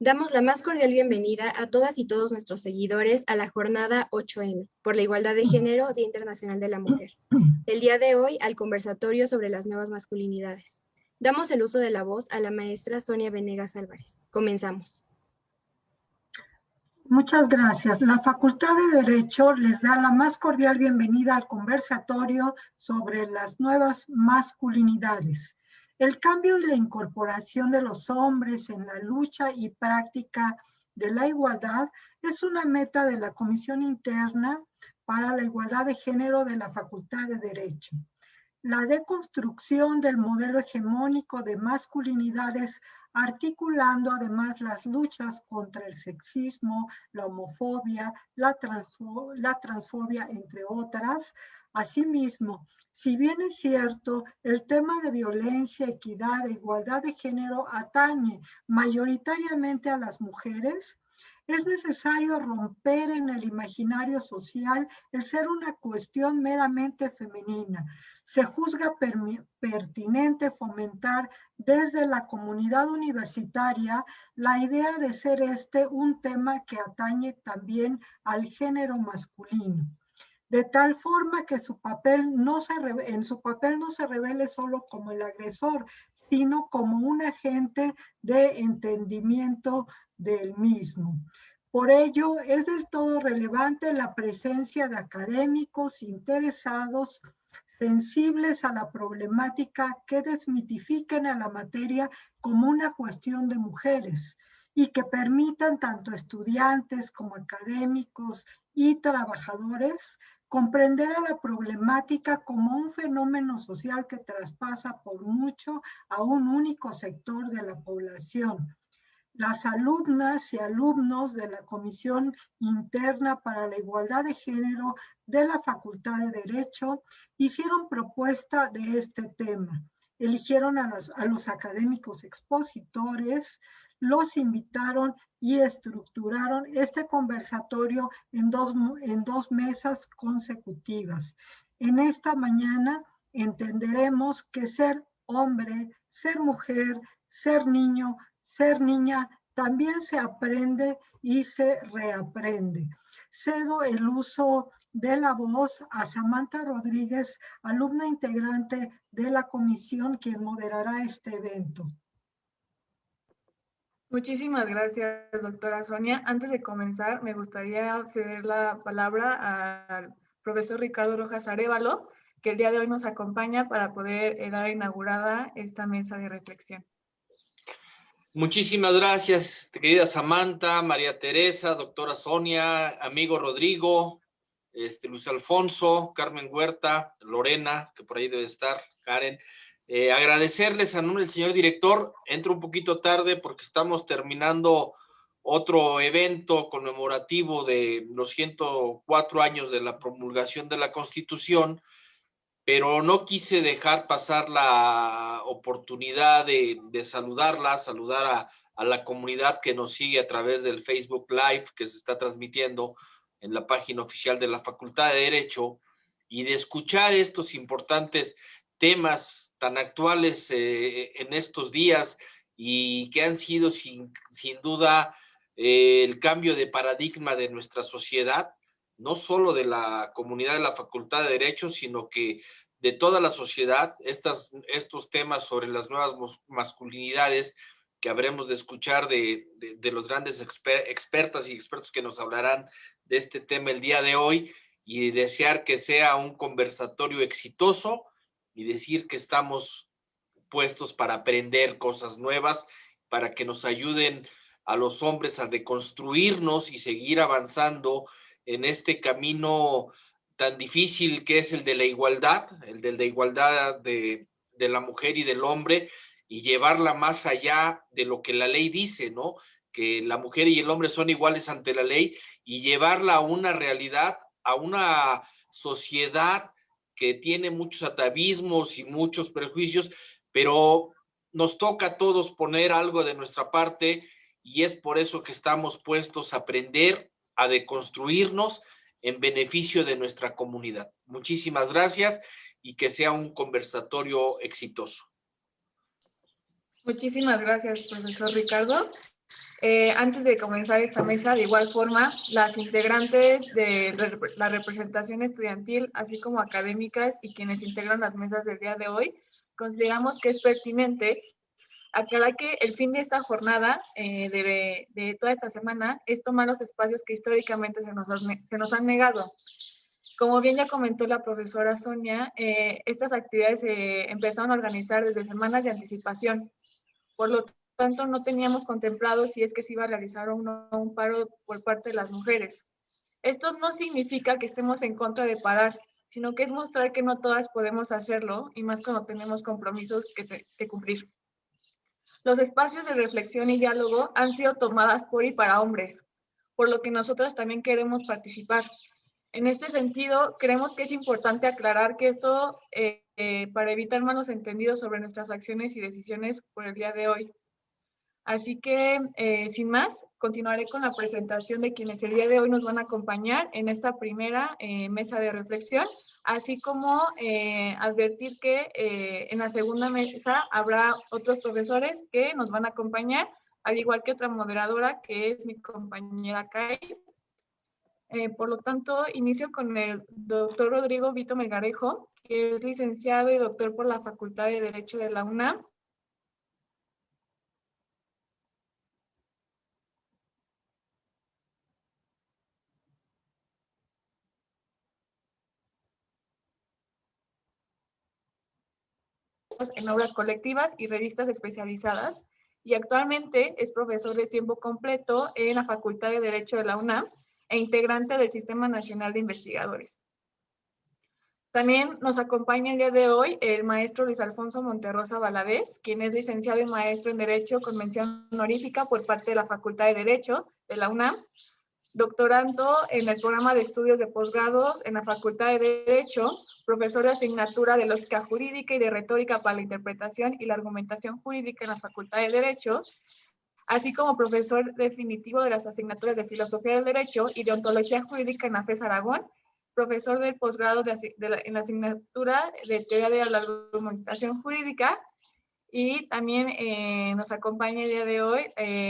Damos la más cordial bienvenida a todas y todos nuestros seguidores a la jornada 8M por la igualdad de género, Día Internacional de la Mujer. El día de hoy al conversatorio sobre las nuevas masculinidades. Damos el uso de la voz a la maestra Sonia Venegas Álvarez. Comenzamos. Muchas gracias. La Facultad de Derecho les da la más cordial bienvenida al conversatorio sobre las nuevas masculinidades. El cambio y la incorporación de los hombres en la lucha y práctica de la igualdad es una meta de la Comisión Interna para la Igualdad de Género de la Facultad de Derecho. La deconstrucción del modelo hegemónico de masculinidades, articulando además las luchas contra el sexismo, la homofobia, la transfobia, entre otras. Asimismo, si bien es cierto, el tema de violencia, equidad e igualdad de género atañe mayoritariamente a las mujeres, es necesario romper en el imaginario social el ser una cuestión meramente femenina. Se juzga pertinente fomentar desde la comunidad universitaria la idea de ser un tema que atañe también al género masculino, de tal forma que en su papel no se revele solo como el agresor, sino como un agente de entendimiento del mismo. Por ello, es del todo relevante la presencia de académicos interesados, sensibles a la problemática, que desmitifiquen a la materia como una cuestión de mujeres y que permitan tanto estudiantes como académicos y trabajadores comprender a la problemática como un fenómeno social que traspasa por mucho a un único sector de la población. Las alumnas y alumnos de la Comisión Interna para la Igualdad de Género de la Facultad de Derecho hicieron propuesta de este tema. Eligieron a los académicos expositores, los invitaron y estructuraron este conversatorio en dos mesas consecutivas. En esta mañana entenderemos que ser hombre, ser mujer, ser niño, ser niña, también se aprende y se reaprende. Cedo el uso de la voz a Samantha Rodríguez, alumna integrante de la comisión, quien moderará este evento. Muchísimas gracias, doctora Sonia. Antes de comenzar, me gustaría ceder la palabra al profesor Ricardo Rojas Arévalo, que el día de hoy nos acompaña para poder dar inaugurada esta mesa de reflexión. Muchísimas gracias, querida Samantha, María Teresa, doctora Sonia, amigo Rodrigo, Luis Alfonso, Carmen Huerta, Lorena, que por ahí debe estar, Karen. Agradecerles a nombre del señor director. Entro un poquito tarde porque estamos terminando otro evento conmemorativo de los 104 años de la promulgación de la Constitución, pero no quise dejar pasar la oportunidad de saludar a la comunidad que nos sigue a través del Facebook Live que se está transmitiendo en la página oficial de la Facultad de Derecho, y de escuchar estos importantes temas tan actuales en estos días, y que han sido sin duda el cambio de paradigma de nuestra sociedad, no solo de la comunidad de la Facultad de Derecho, sino que de toda la sociedad. Estos temas sobre las nuevas masculinidades que habremos de escuchar de los grandes expertas y expertos que nos hablarán de este tema el día de hoy, y desear que sea un conversatorio exitoso y decir que estamos puestos para aprender cosas nuevas, para que nos ayuden a los hombres a deconstruirnos y seguir avanzando en este camino tan difícil que es el de la igualdad, de la mujer y del hombre, y llevarla más allá de lo que la ley dice, ¿no? Que la mujer y el hombre son iguales ante la ley, y llevarla a una realidad, a una sociedad que tiene muchos atavismos y muchos prejuicios, pero nos toca a todos poner algo de nuestra parte, y es por eso que estamos puestos a aprender, a deconstruirnos en beneficio de nuestra comunidad. Muchísimas gracias y que sea un conversatorio exitoso. Muchísimas gracias, profesor Ricardo. Antes de comenzar esta mesa, de igual forma, las integrantes de la representación estudiantil, así como académicas y quienes integran las mesas del día de hoy, consideramos que es pertinente aclarar que el fin de esta jornada, de toda esta semana, es tomar los espacios que históricamente se nos han negado. Como bien ya comentó la profesora Sonia, estas actividades se empezaron a organizar desde semanas de anticipación. Por lo tanto, no teníamos contemplado si es que se iba a realizar un paro por parte de las mujeres. Esto no significa que estemos en contra de parar, sino que es mostrar que no todas podemos hacerlo, y más cuando tenemos compromisos que cumplir. Los espacios de reflexión y diálogo han sido tomadas por y para hombres, por lo que nosotras también queremos participar. En este sentido, creemos que es importante aclarar que esto, para evitar malos entendidos sobre nuestras acciones y decisiones por el día de hoy. Así que, sin más, continuaré con la presentación de quienes el día de hoy nos van a acompañar en esta primera mesa de reflexión, así como advertir que en la segunda mesa habrá otros profesores que nos van a acompañar, al igual que otra moderadora que es mi compañera Kai. Por lo tanto, inicio con el doctor Rodrigo Vito Melgarejo, que es licenciado y doctor por la Facultad de Derecho de la UNAM. En obras colectivas y revistas especializadas, y actualmente es profesor de tiempo completo en la Facultad de Derecho de la UNAM e integrante del Sistema Nacional de Investigadores. También nos acompaña el día de hoy el maestro Luis Alfonso Monterrosa Valadez, quien es licenciado y maestro en Derecho con mención honorífica por parte de la Facultad de Derecho de la UNAM, doctorando en el programa de estudios de posgrado en la Facultad de Derecho, profesor de asignatura de Lógica Jurídica y de Retórica para la Interpretación y la Argumentación Jurídica en la Facultad de Derecho, así como profesor definitivo de las asignaturas de Filosofía del Derecho y de Ontología Jurídica en la FES Aragón, profesor del posgrado en la asignatura de Teoría de la Argumentación Jurídica. Y también nos acompaña el día de hoy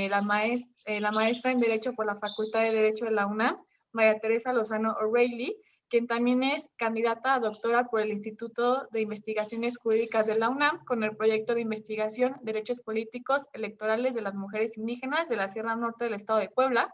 la maestra en Derecho por la Facultad de Derecho de la UNAM, María Teresa Lozano O'Reilly, quien también es candidata a doctora por el Instituto de Investigaciones Jurídicas de la UNAM con el proyecto de investigación Derechos Políticos Electorales de las Mujeres Indígenas de la Sierra Norte del Estado de Puebla.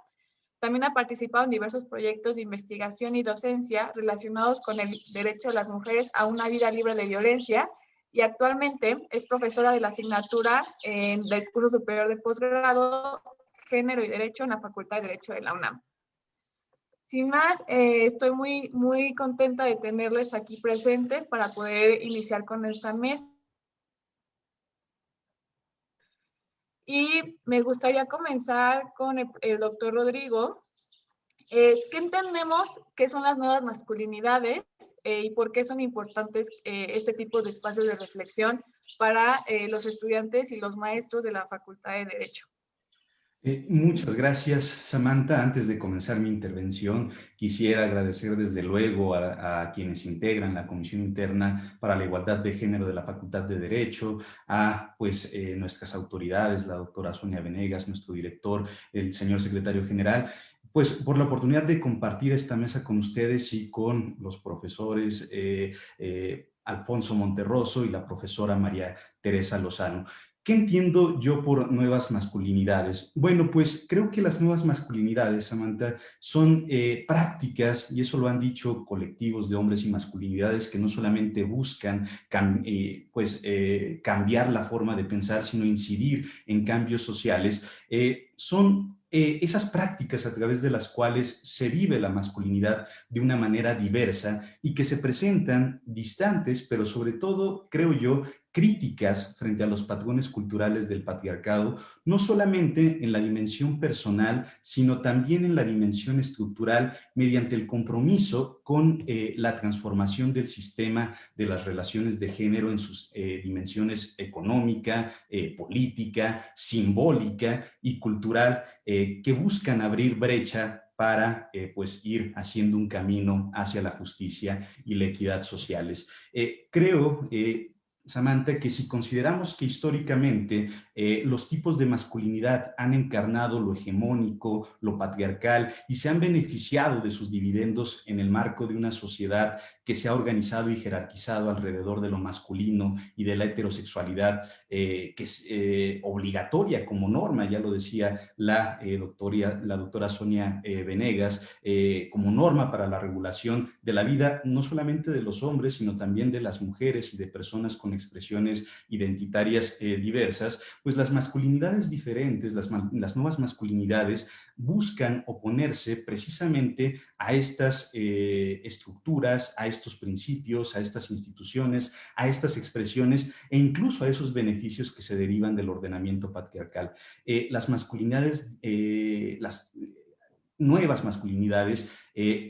También ha participado en diversos proyectos de investigación y docencia relacionados con el derecho de las mujeres a una vida libre de violencia, y actualmente es profesora de la asignatura del curso superior de posgrado, Género y Derecho en la Facultad de Derecho de la UNAM. Sin más, estoy muy contenta de tenerles aquí presentes para poder iniciar con esta mesa. Y me gustaría comenzar con el doctor Rodrigo. ¿Qué entendemos que son las nuevas masculinidades y por qué son importantes este tipo de espacios de reflexión para los estudiantes y los maestros de la Facultad de Derecho? Muchas gracias, Samantha. Antes de comenzar mi intervención, quisiera agradecer desde luego a quienes integran la Comisión Interna para la Igualdad de Género de la Facultad de Derecho, a nuestras autoridades, la doctora Sonia Venegas, nuestro director, el señor secretario general, pues por la oportunidad de compartir esta mesa con ustedes y con los profesores Alfonso Monterroso y la profesora María Teresa Lozano. ¿Qué entiendo yo por nuevas masculinidades? Bueno, pues creo que las nuevas masculinidades, Samantha, son prácticas, y eso lo han dicho colectivos de hombres y masculinidades que no solamente buscan cambiar la forma de pensar, sino incidir en cambios sociales. Son esas prácticas a través de las cuales se vive la masculinidad de una manera diversa y que se presentan distantes, pero sobre todo, creo yo, críticas frente a los patrones culturales del patriarcado, no solamente en la dimensión personal, sino también en la dimensión estructural, mediante el compromiso con la transformación del sistema de las relaciones de género en sus dimensiones económica, política, simbólica y cultural, que buscan abrir brecha para ir haciendo un camino hacia la justicia y la equidad sociales. Creo Samantha, que si consideramos que históricamente los tipos de masculinidad han encarnado lo hegemónico, lo patriarcal y se han beneficiado de sus dividendos en el marco de una sociedad que se ha organizado y jerarquizado alrededor de lo masculino y de la heterosexualidad, que es obligatoria como norma, ya lo decía la doctora Sonia Venegas, como norma para la regulación de la vida, no solamente de los hombres, sino también de las mujeres y de personas con expresiones identitarias diversas. Pues las masculinidades diferentes, las nuevas masculinidades, buscan oponerse precisamente a estas estructuras, a estos principios, a estas instituciones, a estas expresiones e incluso a esos beneficios que se derivan del ordenamiento patriarcal. Las masculinidades, las nuevas masculinidades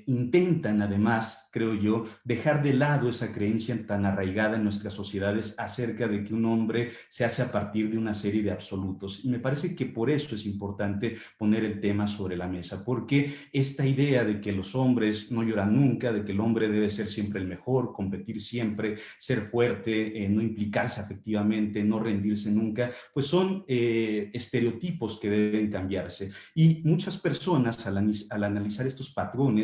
intentan además, creo yo, dejar de lado esa creencia tan arraigada en nuestras sociedades acerca de que un hombre se hace a partir de una serie de absolutos. Y me parece que por eso es importante poner el tema sobre la mesa, porque esta idea de que los hombres no lloran nunca, de que el hombre debe ser siempre el mejor, competir siempre, ser fuerte, no implicarse afectivamente, no rendirse nunca, pues son estereotipos que deben cambiarse. Y muchas personas al analizar estos patrones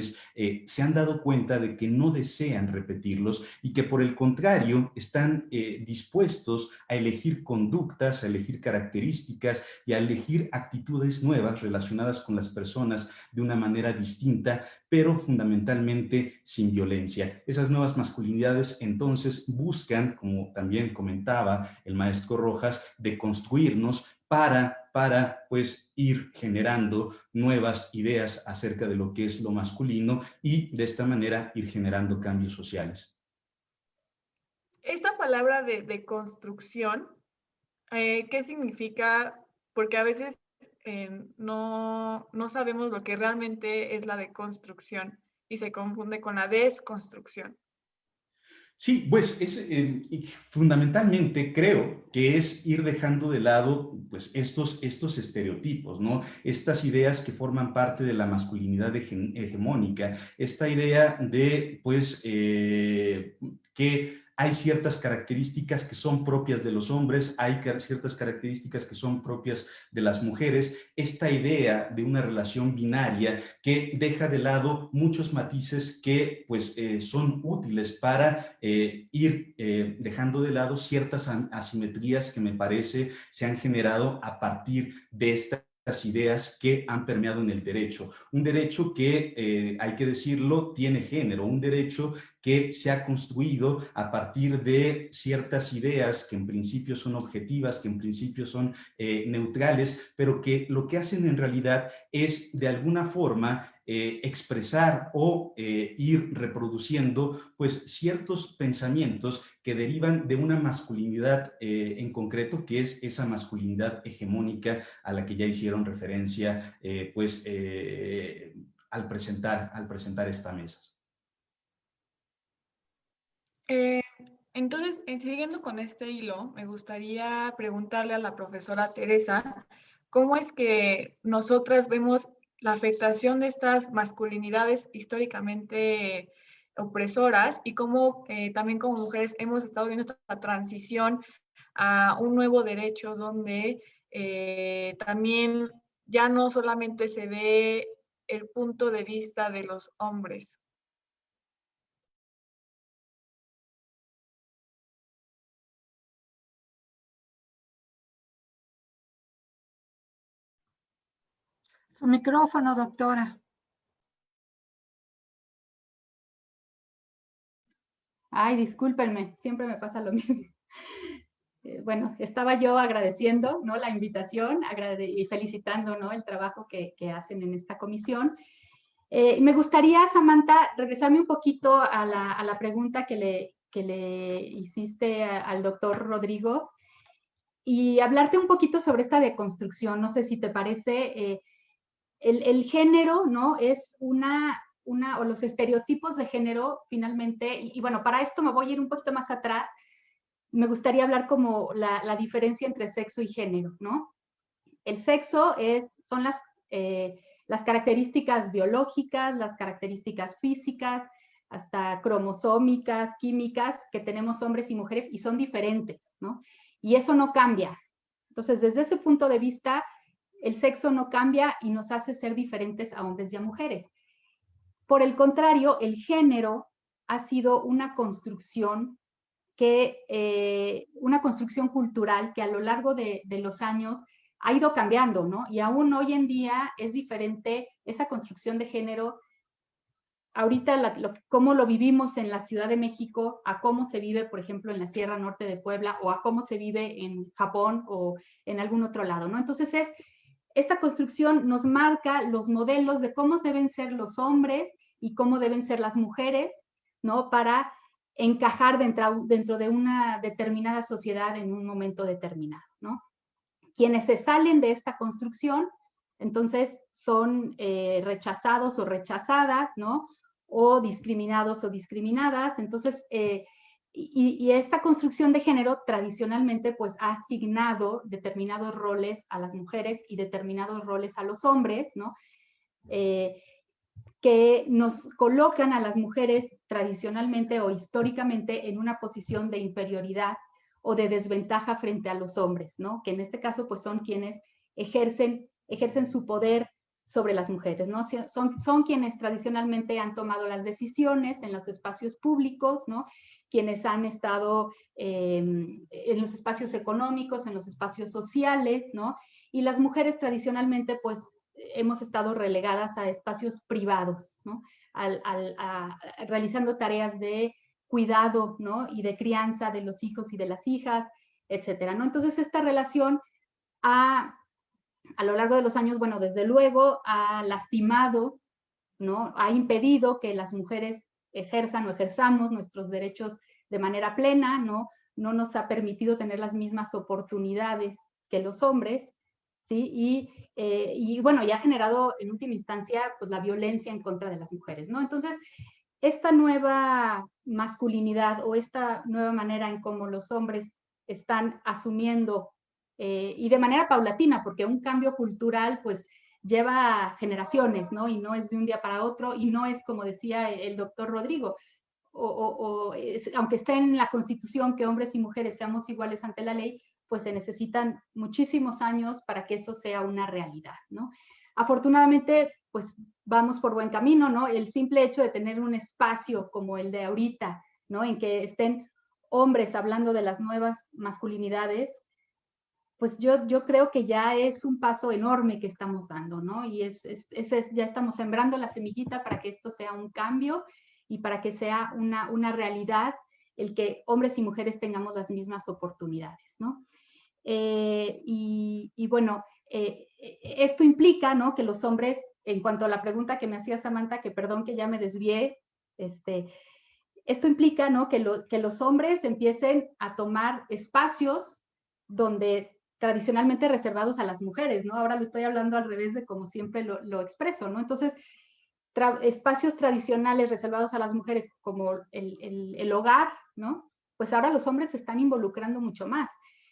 se han dado cuenta de que no desean repetirlos y que por el contrario están dispuestos a elegir conductas, a elegir características y a elegir actitudes nuevas relacionadas con las personas de una manera distinta, pero fundamentalmente sin violencia. Esas nuevas masculinidades entonces buscan, como también comentaba el maestro Rojas, deconstruirnos para pues ir generando nuevas ideas acerca de lo que es lo masculino y de esta manera ir generando cambios sociales. Esta palabra de construcción, ¿qué significa? Porque a veces no sabemos lo que realmente es la deconstrucción y se confunde con la desconstrucción. Sí, pues fundamentalmente creo que es ir dejando de lado pues, estos estereotipos, ¿no? Estas ideas que forman parte de la masculinidad hegemónica, esta idea de pues que hay ciertas características que son propias de los hombres, hay ciertas características que son propias de las mujeres, esta idea de una relación binaria que deja de lado muchos matices que pues son útiles para ir dejando de lado ciertas asimetrías que me parece se han generado a partir de estas ideas que han permeado en el derecho. Un derecho que, hay que decirlo, tiene género, un derecho que se ha construido a partir de ciertas ideas que en principio son objetivas, que en principio son neutrales, pero que lo que hacen en realidad es de alguna forma expresar o ir reproduciendo pues ciertos pensamientos que derivan de una masculinidad en concreto, que es esa masculinidad hegemónica a la que ya hicieron referencia al presentar esta mesa. Entonces, siguiendo con este hilo, me gustaría preguntarle a la profesora Teresa, ¿cómo es que nosotras vemos la afectación de estas masculinidades históricamente opresoras y cómo también como mujeres hemos estado viendo esta transición a un nuevo derecho donde también ya no solamente se ve el punto de vista de los hombres? Su micrófono, doctora. Ay, discúlpenme, siempre me pasa lo mismo. Bueno, estaba yo agradeciendo, ¿no?, la invitación y felicitando, ¿no?, el trabajo que hacen en esta comisión. Me gustaría, Samantha, regresarme un poquito a la pregunta que le hiciste al doctor Rodrigo y hablarte un poquito sobre esta deconstrucción. No sé si te parece, el género, ¿no?, es o los estereotipos de género, finalmente, y bueno, para esto me voy a ir un poquito más atrás. Me gustaría hablar como la diferencia entre sexo y género, ¿no? El sexo son las características biológicas, las características físicas, hasta cromosómicas, químicas, que tenemos hombres y mujeres y son diferentes, ¿no? Y eso no cambia. Entonces, desde ese punto de vista, el sexo no cambia y nos hace ser diferentes a hombres y a mujeres. Por el contrario, el género ha sido una construcción una construcción cultural que a lo largo de los años ha ido cambiando, ¿no? Y aún hoy en día es diferente esa construcción de género. Ahorita cómo lo vivimos en la Ciudad de México, a cómo se vive, por ejemplo, en la Sierra Norte de Puebla, o a cómo se vive en Japón o en algún otro lado, ¿no? Entonces esta construcción nos marca los modelos de cómo deben ser los hombres y cómo deben ser las mujeres, ¿no? Para encajar dentro de una determinada sociedad en un momento determinado, ¿no? Quienes se salen de esta construcción, entonces son rechazados o rechazadas, ¿no? O discriminados o discriminadas. Entonces, y esta construcción de género tradicionalmente pues ha asignado determinados roles a las mujeres y determinados roles a los hombres, ¿no? Que nos colocan a las mujeres tradicionalmente o históricamente en una posición de inferioridad o de desventaja frente a los hombres, ¿no? Que en este caso pues son quienes ejercen su poder sobre las mujeres, ¿no? Son quienes tradicionalmente han tomado las decisiones en los espacios públicos, ¿no? Quienes han estado en los espacios económicos, en los espacios sociales, ¿no? Y las mujeres tradicionalmente pues hemos estado relegadas a espacios privados, ¿no? Realizando tareas de cuidado, ¿no? Y de crianza de los hijos y de las hijas, etcétera, ¿no? Entonces esta relación a lo largo de los años, bueno, desde luego ha lastimado, ¿no? Ha impedido que las mujeres ejerzan o ejerzamos nuestros derechos de manera plena, ¿no? No nos ha permitido tener las mismas oportunidades que los hombres, ¿sí? Y bueno, ya ha generado en última instancia pues la violencia en contra de las mujeres, ¿no? Entonces, esta nueva masculinidad o esta nueva manera en cómo los hombres están asumiendo y de manera paulatina, porque un cambio cultural pues lleva generaciones, ¿no? Y no es de un día para otro y no es como decía el doctor Rodrigo, aunque esté en la Constitución que hombres y mujeres seamos iguales ante la ley, pues se necesitan muchísimos años para que eso sea una realidad, ¿no? Afortunadamente, pues vamos por buen camino, ¿no? El simple hecho de tener un espacio como el de ahorita, ¿no? En que estén hombres hablando de las nuevas masculinidades, pues yo creo que ya es un paso enorme que estamos dando, ¿no? Y ya estamos sembrando la semillita para que esto sea un cambio y para que sea una realidad el que hombres y mujeres tengamos las mismas oportunidades, ¿no? Y bueno, esto implica, ¿no? Que los hombres, en cuanto a la pregunta que me hacía Samantha, que perdón que ya me desvié, esto implica, ¿no? Que los hombres empiecen a tomar espacios donde tradicionalmente reservados a las mujeres, ¿no? Ahora lo estoy hablando al revés de como siempre lo expreso, ¿no? Entonces, espacios tradicionales reservados a las mujeres como el hogar, ¿no? Pues ahora los hombres se están involucrando mucho más.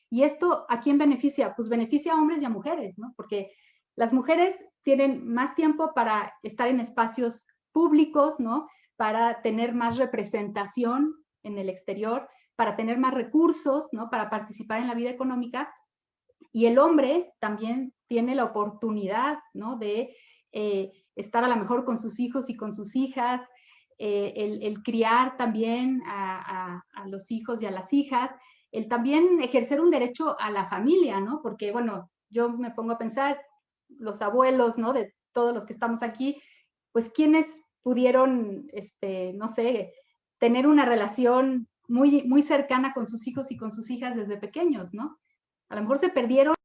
¿Y esto a quién beneficia? Pues beneficia a hombres y a mujeres, ¿no? Porque las mujeres tienen más tiempo para estar en espacios públicos, ¿no? Para tener más representación en el exterior, para tener más recursos, ¿no? Para participar en la vida económica. Y el hombre también tiene la oportunidad, ¿no? De estar a lo mejor con sus hijos y con sus hijas, el criar también a los hijos y a las hijas, el también ejercer un derecho a la familia, ¿no? Porque, bueno, yo me pongo a pensar, los abuelos, ¿no? De todos los que estamos aquí, pues, ¿quiénes pudieron, no sé, tener una relación muy, muy cercana con sus hijos y con sus hijas desde pequeños, ¿no? A lo mejor se perdieron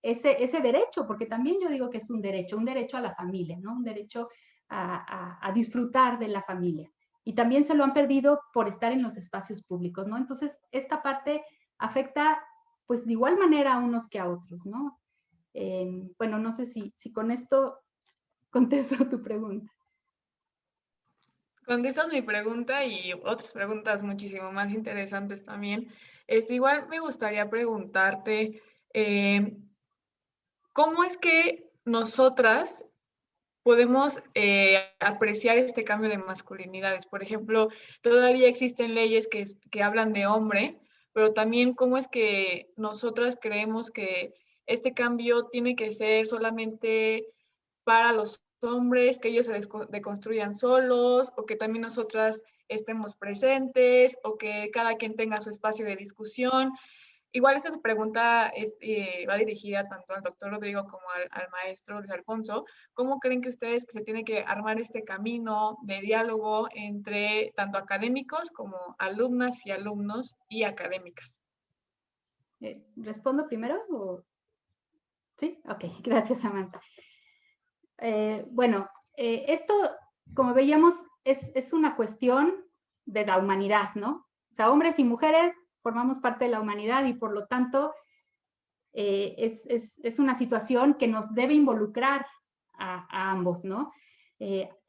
ese derecho, porque también yo digo que es un derecho a la familia, ¿no? Un derecho a disfrutar de la familia. Y también se lo han perdido por estar en los espacios públicos, ¿no? Entonces, esta parte afecta, pues, de igual manera a unos que a otros, ¿no? Bueno, no sé si con esto contesto tu pregunta. Contestas mi pregunta y otras preguntas muchísimo más interesantes también. Igual me gustaría preguntarte, ¿cómo es que nosotras podemos apreciar este cambio de masculinidades. Por ejemplo, todavía existen leyes que hablan de hombre, pero también cómo es que nosotras creemos que este cambio tiene que ser solamente para los hombres, que ellos se deconstruyan solos, o que también nosotras estemos presentes, o que cada quien tenga su espacio de discusión. Igual esta pregunta va dirigida tanto al doctor Rodrigo como al maestro Luis Alfonso. ¿Cómo creen que ustedes que se tiene que armar este camino de diálogo entre tanto académicos como alumnas y alumnos y académicas? ¿Respondo primero? Sí, ok, gracias, Samantha. Bueno, esto, como veíamos, es una cuestión de la humanidad, ¿no? O sea, hombres y mujeres formamos parte de la humanidad y por lo tanto es una situación que nos debe involucrar a ambos, ¿no?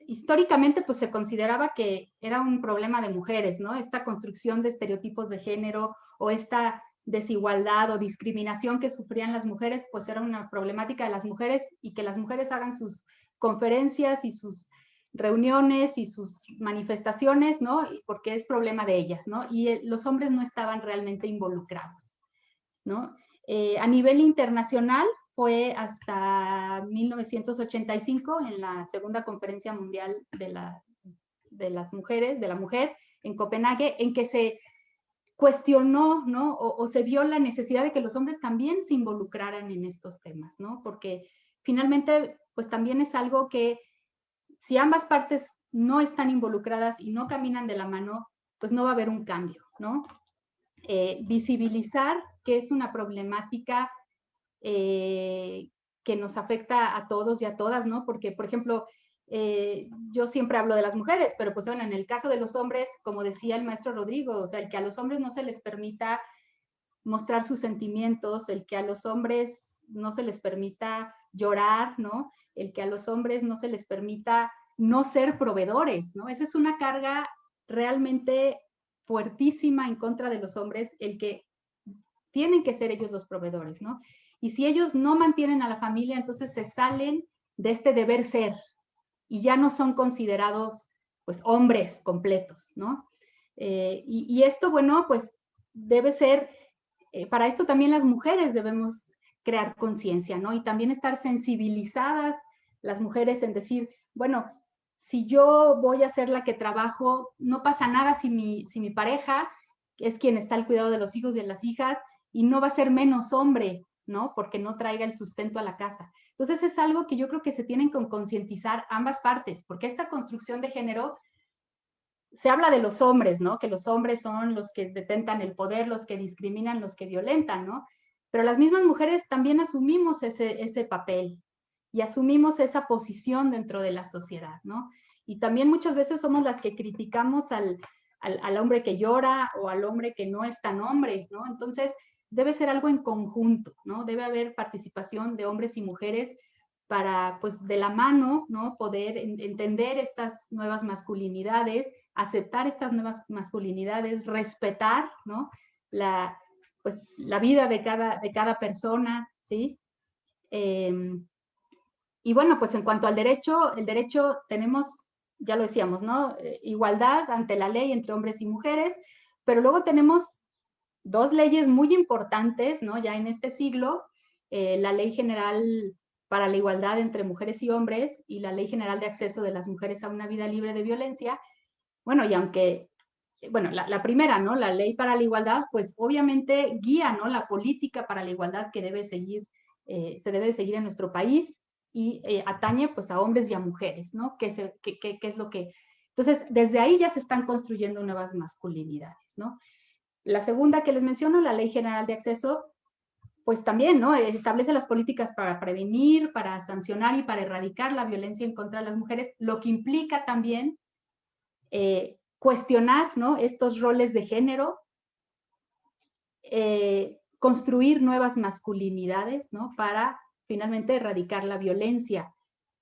Históricamente, pues se consideraba que era un problema de mujeres, ¿no? Esta construcción de estereotipos de género o esta desigualdad o discriminación que sufrían las mujeres, pues era una problemática de las mujeres y que las mujeres hagan sus conferencias y sus reuniones y sus manifestaciones, ¿no? Porque es problema de ellas, ¿no? Y los hombres no estaban realmente involucrados, ¿no? A nivel internacional fue hasta 1985 en la Segunda Conferencia Mundial de las Mujeres, de la Mujer, en Copenhague, en que se cuestionó, ¿no? O se vio la necesidad de que los hombres también se involucraran en estos temas, ¿no? Porque finalmente, pues también es algo que si ambas partes no están involucradas y no caminan de la mano, pues no va a haber un cambio, ¿no? Visibilizar que es una problemática que nos afecta a todos y a todas, ¿no? Porque, por ejemplo, yo siempre hablo de las mujeres, pero pues bueno, en el caso de los hombres, como decía el maestro Rodrigo, o sea, el que a los hombres no se les permita mostrar sus sentimientos, el que a los hombres no se les permita llorar, ¿no? El que a los hombres no se les permita no ser proveedores, ¿no? Esa es una carga realmente fuertísima en contra de los hombres, el que tienen que ser ellos los proveedores, ¿no? Y si ellos no mantienen a la familia, entonces se salen de este deber ser y ya no son considerados, pues, hombres completos, ¿no? Y esto, bueno, pues debe ser, para esto también las mujeres debemos crear conciencia, ¿no? Y también estar sensibilizadas las mujeres en decir, bueno, si yo voy a ser la que trabajo, no pasa nada si mi pareja es quien está al cuidado de los hijos y de las hijas y no va a ser menos hombre, ¿no? Porque no traiga el sustento a la casa. Entonces es algo que yo creo que se tienen que concientizar ambas partes, porque esta construcción de género se habla de los hombres, ¿no? Que los hombres son los que detentan el poder, los que discriminan, los que violentan, ¿no? Pero las mismas mujeres también asumimos ese papel y asumimos esa posición dentro de la sociedad, ¿no? Y también muchas veces somos las que criticamos al hombre que llora o al hombre que no es tan hombre, ¿no? Entonces, debe ser algo en conjunto, ¿no? Debe haber participación de hombres y mujeres para, pues, de la mano, ¿no? Poder entender estas nuevas masculinidades, aceptar estas nuevas masculinidades, respetar, ¿no? Pues, la vida de cada persona, ¿sí? Y bueno, pues en cuanto al derecho, el derecho tenemos, ya lo decíamos, ¿no? Igualdad ante la ley entre hombres y mujeres, pero luego tenemos dos leyes muy importantes, ¿no? Ya en este siglo, la Ley General para la Igualdad entre Mujeres y Hombres y la Ley General de Acceso de las Mujeres a una Vida Libre de Violencia. Bueno, y aunque, bueno, la primera, ¿no? La Ley para la Igualdad, pues obviamente guía, ¿no? La política para la igualdad que debe seguir, se debe seguir en nuestro país y atañe pues a hombres y a mujeres, ¿no? ¿Qué es lo que...? Entonces, desde ahí ya se están construyendo nuevas masculinidades, ¿no? La segunda que les menciono, la Ley General de Acceso, pues también, ¿no? Establece las políticas para prevenir, para sancionar y para erradicar la violencia en contra de las mujeres, lo que implica también cuestionar, ¿no? Estos roles de género, construir nuevas masculinidades, ¿no? Para finalmente erradicar la violencia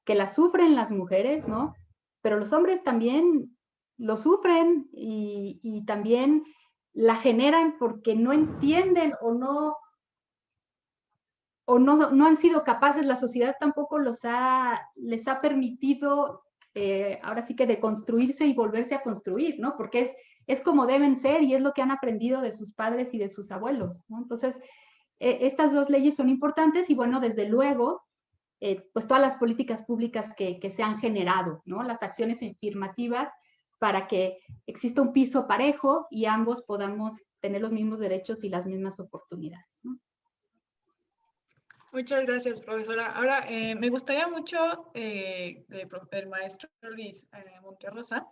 que la sufren las mujeres, ¿no? Pero los hombres también lo sufren y también la generan porque no entienden o no o no han sido capaces, la sociedad tampoco les ha permitido ahora sí que deconstruirse y volverse a construir, ¿no? Porque es como deben ser y es lo que han aprendido de sus padres y de sus abuelos, ¿no? Entonces, estas dos leyes son importantes y bueno, desde luego, pues todas las políticas públicas que se han generado, ¿no? Las acciones afirmativas para que exista un piso parejo y ambos podamos tener los mismos derechos y las mismas oportunidades, ¿no? Muchas gracias, profesora. Ahora, me gustaría mucho, el maestro Luis Monterrosa,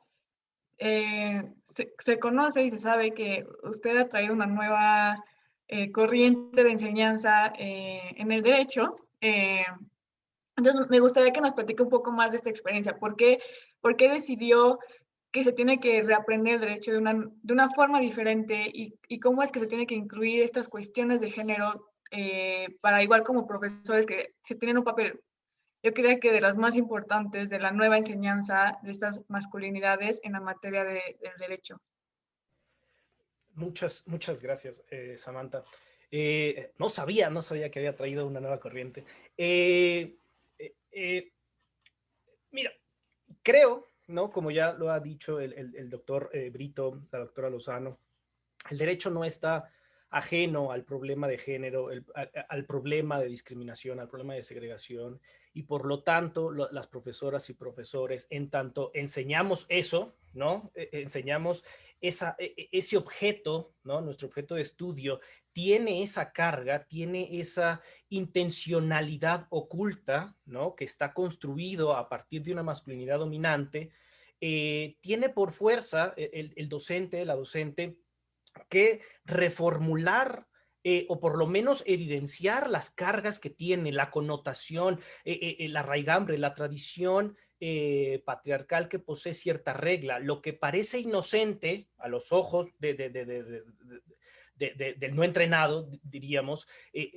se conoce y se sabe que usted ha traído una nueva corriente de enseñanza en el derecho. Entonces, me gustaría que nos platique un poco más de esta experiencia. ¿Por qué decidió que se tiene que reaprender derecho de una forma diferente y cómo es que se tiene que incluir estas cuestiones de género para igual como profesores que se tienen un papel, yo creo que de las más importantes de la nueva enseñanza de estas masculinidades en la materia del derecho? Muchas gracias, Samantha. No sabía que había traído una nueva corriente. Mira, creo, ¿no? Como ya lo ha dicho el doctor Brito, la doctora Lozano, el derecho no está ajeno al problema de género, al problema de discriminación, al problema de segregación, y por lo tanto las profesoras y profesores, en tanto enseñamos eso, ¿no? Enseñamos ese objeto, ¿no? Nuestro objeto de estudio tiene esa carga, tiene esa intencionalidad oculta, ¿no? Que está construido a partir de una masculinidad dominante, tiene por fuerza el docente, la docente, que reformular o por lo menos evidenciar las cargas que tiene, la connotación, la raigambre, la tradición patriarcal que posee cierta regla. Lo que parece inocente a los ojos del no entrenado, diríamos,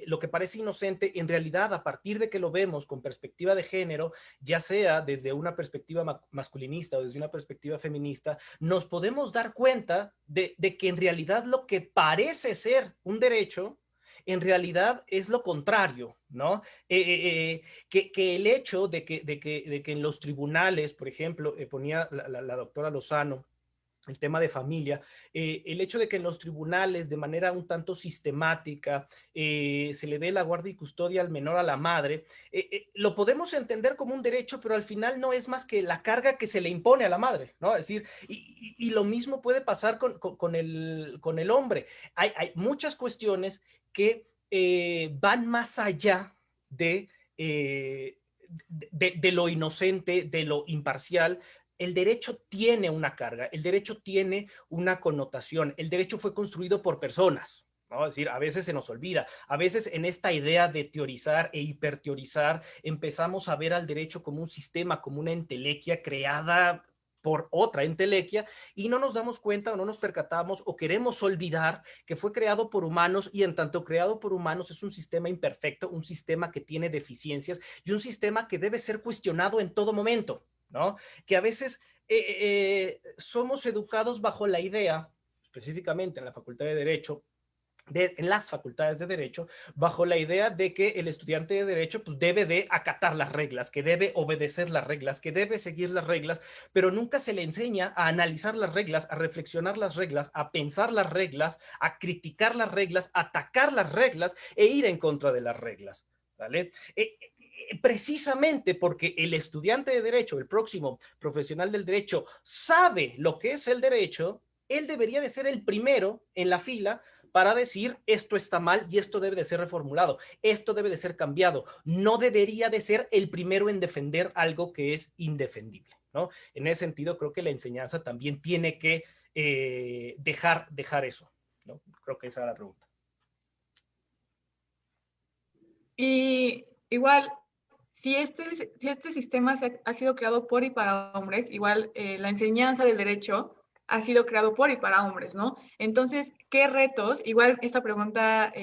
lo que parece inocente, en realidad, a partir de que lo vemos con perspectiva de género, ya sea desde una perspectiva masculinista o desde una perspectiva feminista, nos podemos dar cuenta de que en realidad lo que parece ser un derecho, en realidad es lo contrario, ¿no? Que el hecho de que en los tribunales, por ejemplo, ponía la doctora Lozano, el tema de familia, el hecho de que en los tribunales de manera un tanto sistemática se le dé la guardia y custodia al menor a la madre, lo podemos entender como un derecho, pero al final no es más que la carga que se le impone a la madre, ¿no? Es decir, y lo mismo puede pasar con el hombre. Hay muchas cuestiones que van más allá de lo inocente, de lo imparcial. El derecho tiene una carga, el derecho tiene una connotación, el derecho fue construido por personas, ¿no? Es decir, a veces se nos olvida, a veces en esta idea de teorizar e hiperteorizar empezamos a ver al derecho como un sistema, como una entelequia creada por otra entelequia y no nos damos cuenta o no nos percatamos o queremos olvidar que fue creado por humanos y en tanto creado por humanos es un sistema imperfecto, un sistema que tiene deficiencias y un sistema que debe ser cuestionado en todo momento, ¿no? Que a veces somos educados bajo la idea, específicamente en la Facultad de Derecho, en las facultades de Derecho, bajo la idea de que el estudiante de Derecho pues, debe de acatar las reglas, que debe obedecer las reglas, que debe seguir las reglas, pero nunca se le enseña a analizar las reglas, a reflexionar las reglas, a pensar las reglas, a criticar las reglas, a atacar las reglas e ir en contra de las reglas, ¿vale? Precisamente porque el estudiante de Derecho, el próximo profesional del Derecho, sabe lo que es el derecho, él debería de ser el primero en la fila para decir esto está mal y esto debe de ser reformulado, esto debe de ser cambiado. No debería de ser el primero en defender algo que es indefendible, ¿no? En ese sentido, creo que la enseñanza también tiene que dejar eso, ¿no? Creo que esa era la pregunta. Y igual, si este sistema ha sido creado por y para hombres, igual la enseñanza del derecho ha sido creado por y para hombres, ¿no? Entonces, ¿qué retos? Igual esta pregunta,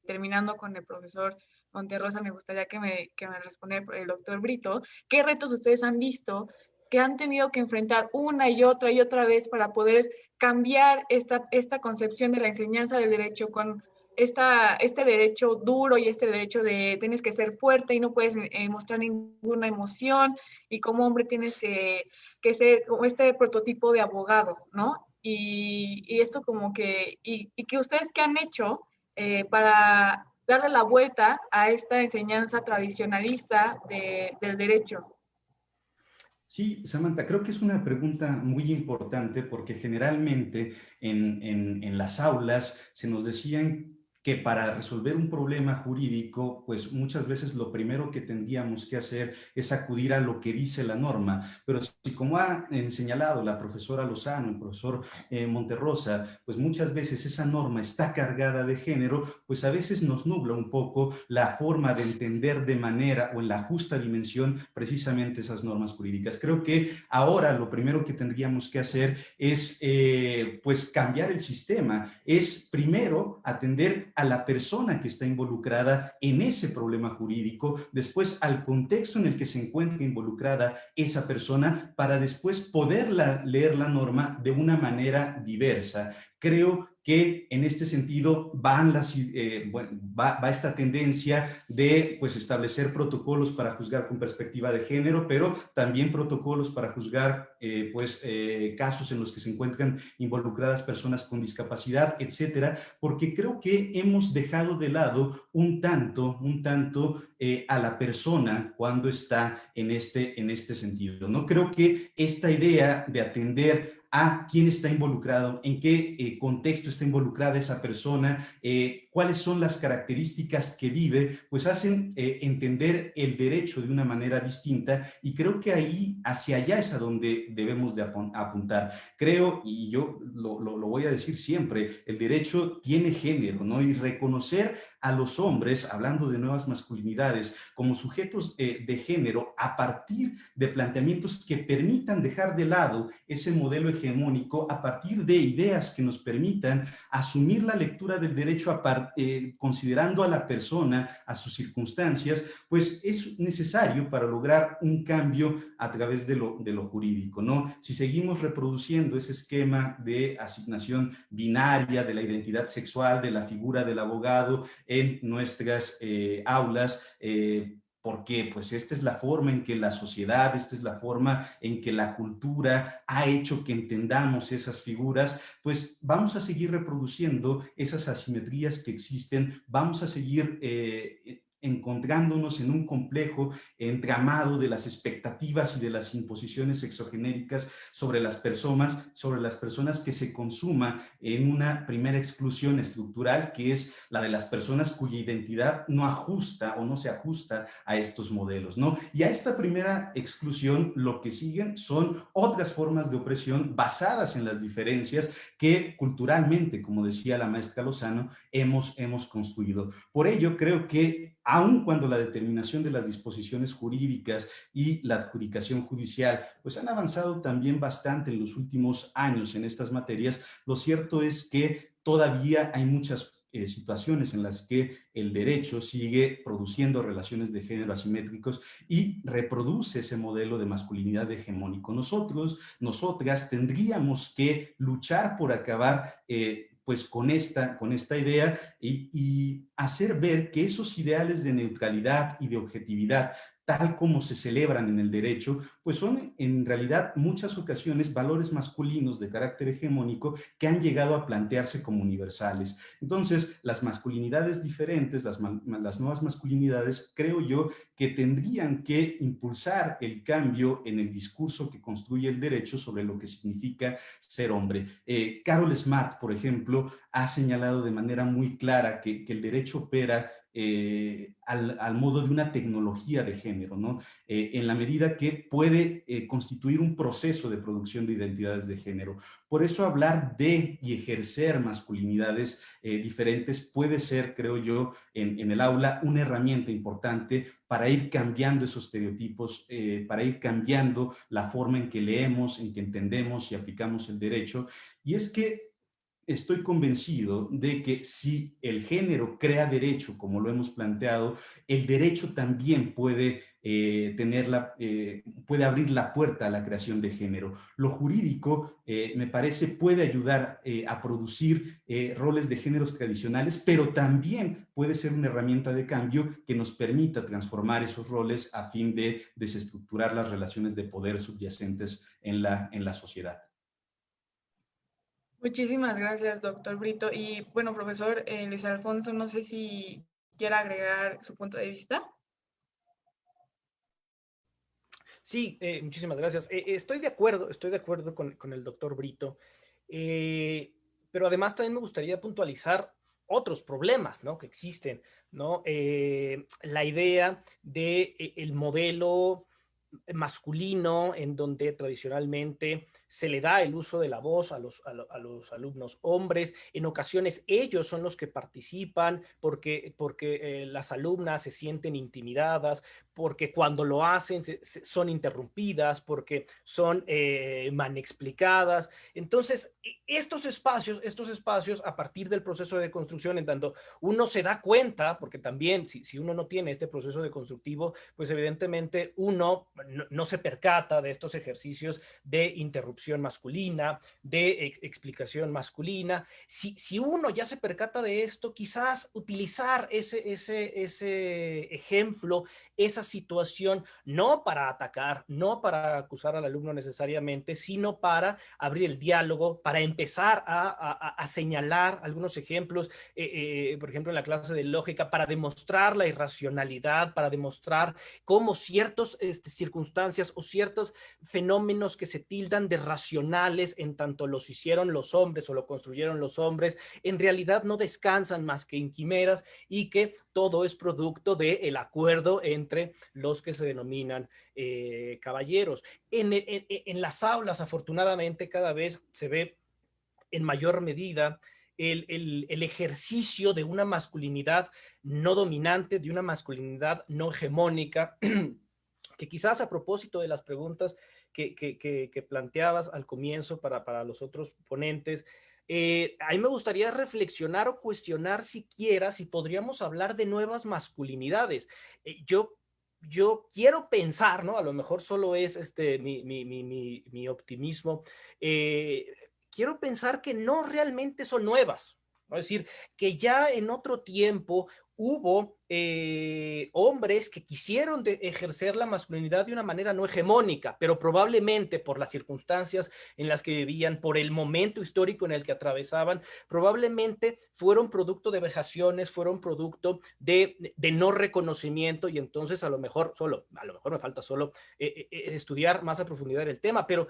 terminando con el profesor Monterrosa, me gustaría que me respondiera el doctor Brito, ¿qué retos ustedes han visto que han tenido que enfrentar una y otra vez para poder cambiar esta concepción de la enseñanza del derecho con este derecho duro y este derecho de tienes que ser fuerte y no puedes mostrar ninguna emoción, y como hombre tienes que ser como este prototipo de abogado, ¿no? Y esto como que, y que ustedes qué han hecho para darle la vuelta a esta enseñanza tradicionalista del derecho. Sí, Samantha, creo que es una pregunta muy importante porque generalmente en las aulas se nos decían que para resolver un problema jurídico, pues muchas veces lo primero que tendríamos que hacer es acudir a lo que dice la norma. Pero si como ha señalado la profesora Lozano, el profesor Monterrosa, pues muchas veces esa norma está cargada de género, pues a veces nos nubla un poco la forma de entender de manera o en la justa dimensión precisamente esas normas jurídicas. Creo que ahora lo primero que tendríamos que hacer es pues cambiar el sistema, es primero atender a la persona que está involucrada en ese problema jurídico, después al contexto en el que se encuentra involucrada esa persona para después poderla leer la norma de una manera diversa. Creo que en este sentido va esta tendencia de pues, establecer protocolos para juzgar con perspectiva de género, pero también protocolos para juzgar casos en los que se encuentran involucradas personas con discapacidad, etcétera, porque creo que hemos dejado de lado un tanto a la persona cuando está en este sentido, ¿no? Creo que esta idea de atender a quién está involucrado, en qué contexto está involucrada esa persona, cuáles son las características que vive, pues hacen entender el derecho de una manera distinta, y creo que ahí, hacia allá es a donde debemos de apuntar. Creo, y yo lo voy a decir siempre, el derecho tiene género, ¿no? Y reconocer a los hombres, hablando de nuevas masculinidades, como sujetos de género a partir de planteamientos que permitan dejar de lado ese modelo hegemónico, a partir de ideas que nos permitan asumir la lectura del derecho considerando a la persona, a sus circunstancias, pues es necesario para lograr un cambio a través de lo jurídico, ¿no? Si seguimos reproduciendo ese esquema de asignación binaria de la identidad sexual, de la figura del abogado en nuestras aulas, porque pues esta es la forma en que la sociedad, esta es la forma en que la cultura ha hecho que entendamos esas figuras, pues vamos a seguir reproduciendo esas asimetrías que existen, vamos a seguir encontrándonos en un complejo entramado de las expectativas y de las imposiciones exogenéricas sobre las personas que se consuma en una primera exclusión estructural, que es la de las personas cuya identidad no ajusta o no se ajusta a estos modelos, ¿no? Y a esta primera exclusión lo que siguen son otras formas de opresión basadas en las diferencias que culturalmente, como decía la maestra Lozano, hemos construido. Por ello, creo que aun cuando la determinación de las disposiciones jurídicas y la adjudicación judicial pues han avanzado también bastante en los últimos años en estas materias, lo cierto es que todavía hay muchas situaciones en las que el derecho sigue produciendo relaciones de género asimétricos y reproduce ese modelo de masculinidad hegemónico. Nosotras tendríamos que luchar por acabar pues con esta idea y hacer ver que esos ideales de neutralidad y de objetividad, tal como se celebran en el derecho, pues son en realidad muchas ocasiones valores masculinos de carácter hegemónico que han llegado a plantearse como universales. Entonces, las masculinidades diferentes, las nuevas masculinidades, creo yo que tendrían que impulsar el cambio en el discurso que construye el derecho sobre lo que significa ser hombre. Carol Smart, por ejemplo, ha señalado de manera muy clara que el derecho opera al modo de una tecnología de género, ¿no? En la medida que puede constituir un proceso de producción de identidades de género. Por eso hablar de y ejercer masculinidades diferentes puede ser, creo yo, en el aula una herramienta importante para ir cambiando esos estereotipos, para ir cambiando la forma en que leemos, en que entendemos y aplicamos el derecho. Y es que estoy convencido de que si el género crea derecho, como lo hemos planteado, el derecho también puede puede abrir la puerta a la creación de género. Lo jurídico, me parece, puede ayudar a producir roles de géneros tradicionales, pero también puede ser una herramienta de cambio que nos permita transformar esos roles a fin de desestructurar las relaciones de poder subyacentes en la sociedad. Muchísimas gracias, doctor Brito. Y bueno, profesor Luis Alfonso, no sé si quiera agregar su punto de vista. Sí, muchísimas gracias. Estoy de acuerdo con el doctor Brito, pero además también me gustaría puntualizar otros problemas, ¿no?, que existen, ¿no? La idea de el modelo masculino, en donde tradicionalmente se le da el uso de la voz a los alumnos hombres. En ocasiones ellos son los que participan porque las alumnas se sienten intimidadas, porque cuando lo hacen son interrumpidas, porque son manexplicadas. Entonces, estos espacios a partir del proceso de construcción, en tanto uno se da cuenta, porque también si uno no tiene este proceso de constructivo, pues evidentemente uno no se percata de estos ejercicios de interrupción masculina, de explicación masculina. Si uno ya se percata de esto, quizás utilizar ese ejemplo, esa situación, no para atacar, no para acusar al alumno necesariamente, sino para abrir el diálogo, para empezar a señalar algunos ejemplos, por ejemplo, en la clase de lógica, para demostrar la irracionalidad, para demostrar cómo ciertas circunstancias o ciertos fenómenos que se tildan de racionales, en tanto los hicieron los hombres o lo construyeron los hombres, en realidad no descansan más que en quimeras, y que todo es producto del acuerdo entre los que se denominan caballeros. En las aulas, afortunadamente, cada vez se ve en mayor medida el ejercicio de una masculinidad no dominante, de una masculinidad no hegemónica, que quizás a propósito de las preguntas que planteabas al comienzo para los otros ponentes, a mí me gustaría reflexionar o cuestionar siquiera si podríamos hablar de nuevas masculinidades. Yo quiero pensar, ¿no? A lo mejor solo es mi optimismo. Quiero pensar que no realmente son nuevas, ¿no? Es decir, que ya en otro tiempo hubo hombres que quisieron ejercer la masculinidad de una manera no hegemónica, pero probablemente por las circunstancias en las que vivían, por el momento histórico en el que atravesaban, probablemente fueron producto de vejaciones, fueron producto de no reconocimiento, y entonces a lo mejor me falta solo estudiar más a profundidad el tema, pero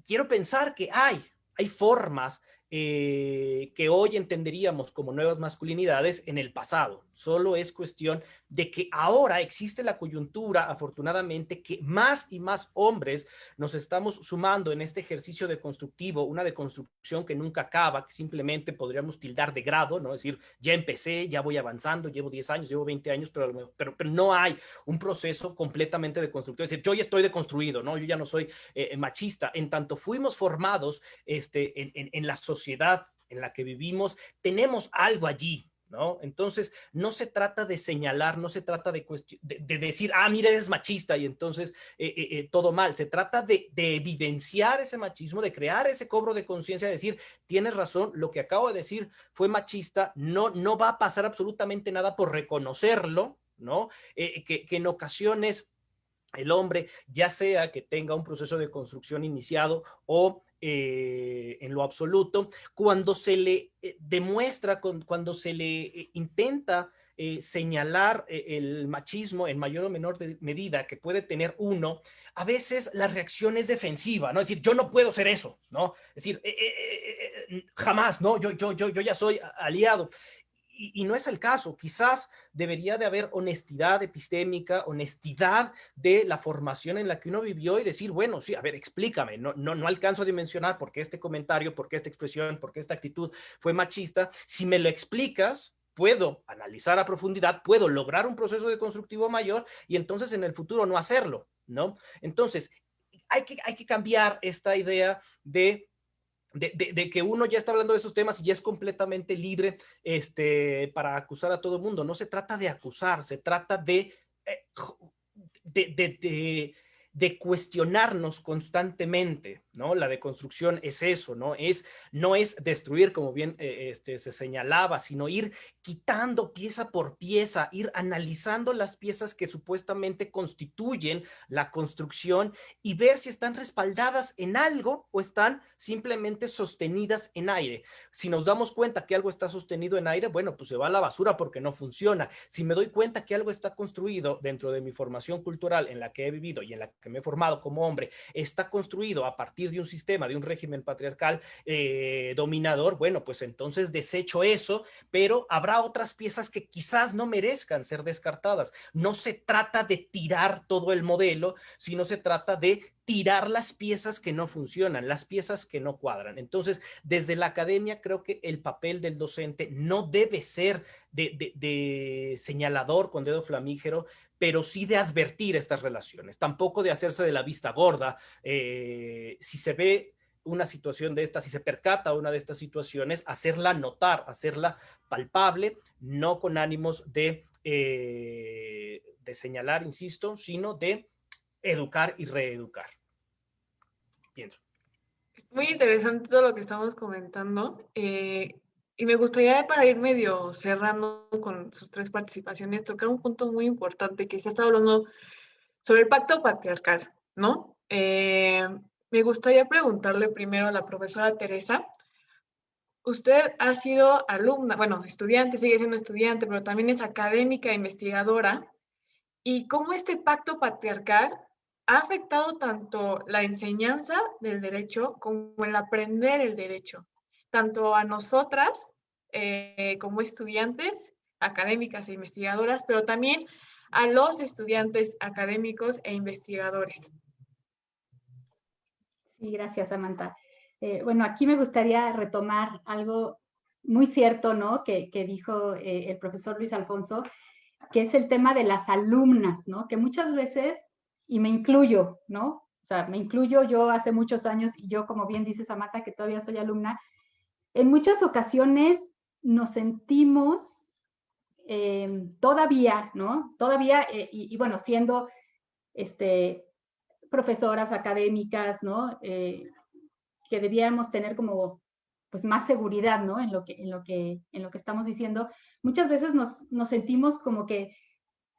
quiero pensar que hay formas que hoy entenderíamos como nuevas masculinidades en el pasado. Solo es cuestión de que ahora existe la coyuntura, afortunadamente, que más y más hombres nos estamos sumando en este ejercicio deconstructivo, una deconstrucción que nunca acaba, que simplemente podríamos tildar de grado, ¿no? Es decir, ya empecé, ya voy avanzando, llevo 10 años, llevo 20 años, pero no hay un proceso completamente deconstructivo. Es decir, yo ya estoy deconstruido, ¿no? Yo ya no soy machista. En tanto fuimos formados en la sociedad en la que vivimos, tenemos algo allí, ¿no? Entonces, no se trata de señalar, no se trata de decir, mira, eres machista y entonces todo mal. Se trata de evidenciar ese machismo, de crear ese cobro de conciencia, de decir, tienes razón, lo que acabo de decir fue machista, no va a pasar absolutamente nada por reconocerlo, ¿no? Que en ocasiones el hombre, ya sea que tenga un proceso de construcción iniciado o en lo absoluto, cuando se le demuestra, cuando se le intenta señalar el machismo en mayor o menor medida que puede tener uno, a veces la reacción es defensiva, ¿no? Es decir, yo no puedo ser eso, ¿no? Es decir, jamás, ¿no? Yo ya soy aliado. Y no es el caso. Quizás debería de haber honestidad epistémica, honestidad de la formación en la que uno vivió, y decir, bueno, sí, a ver, explícame, no alcanzo a dimensionar por qué este comentario, por qué esta expresión, por qué esta actitud fue machista. Si me lo explicas, puedo analizar a profundidad, puedo lograr un proceso de constructivo mayor, y entonces en el futuro no hacerlo, ¿no? Entonces, hay que cambiar esta idea de de que uno ya está hablando de esos temas y ya es completamente libre para acusar a todo el mundo. No se trata de acusar, se trata de de cuestionarnos constantemente, ¿no? La deconstrucción es eso, ¿no? No es destruir, como bien se señalaba, sino ir quitando pieza por pieza, ir analizando las piezas que supuestamente constituyen la construcción y ver si están respaldadas en algo o están simplemente sostenidas en aire. Si nos damos cuenta que algo está sostenido en aire, bueno, pues se va a la basura porque no funciona. Si me doy cuenta que algo está construido dentro de mi formación cultural en la que he vivido y en la que me he formado como hombre, está construido a partir de un sistema, de un régimen patriarcal dominador, bueno, pues entonces desecho eso, pero habrá otras piezas que quizás no merezcan ser descartadas. No se trata de tirar todo el modelo, sino se trata de tirar las piezas que no funcionan, las piezas que no cuadran. Entonces, desde la academia creo que el papel del docente no debe ser de señalador con dedo flamígero, pero sí de advertir estas relaciones, tampoco de hacerse de la vista gorda. Si se ve una situación de estas, si se percata una de estas situaciones, hacerla notar, hacerla palpable, no con ánimos de señalar, insisto, sino de educar y reeducar. Pienso. Muy interesante todo lo que estamos comentando. Y me gustaría, para ir medio cerrando con sus tres participaciones, tocar un punto muy importante que se ha estado hablando sobre el pacto patriarcal, ¿no? Me gustaría preguntarle primero a la profesora Teresa. Usted ha sido alumna, bueno, estudiante, sigue siendo estudiante, pero también es académica e investigadora. ¿Y cómo este pacto patriarcal ha afectado tanto la enseñanza del derecho como el aprender el derecho? Tanto a nosotras como estudiantes, académicas e investigadoras, pero también a los estudiantes académicos e investigadores. Sí, gracias, Samantha. Bueno, aquí me gustaría retomar algo muy cierto, ¿no? Que dijo el profesor Luis Alfonso, que es el tema de las alumnas, ¿no? Que muchas veces, y me incluyo, ¿no? O sea, me incluyo yo hace muchos años, y yo, como bien dice Samantha, que todavía soy alumna, en muchas ocasiones nos sentimos todavía, ¿no? Todavía, y bueno, siendo profesoras académicas, ¿no? Que debíamos tener como pues más seguridad, ¿no? En lo que estamos diciendo. Muchas veces nos sentimos como que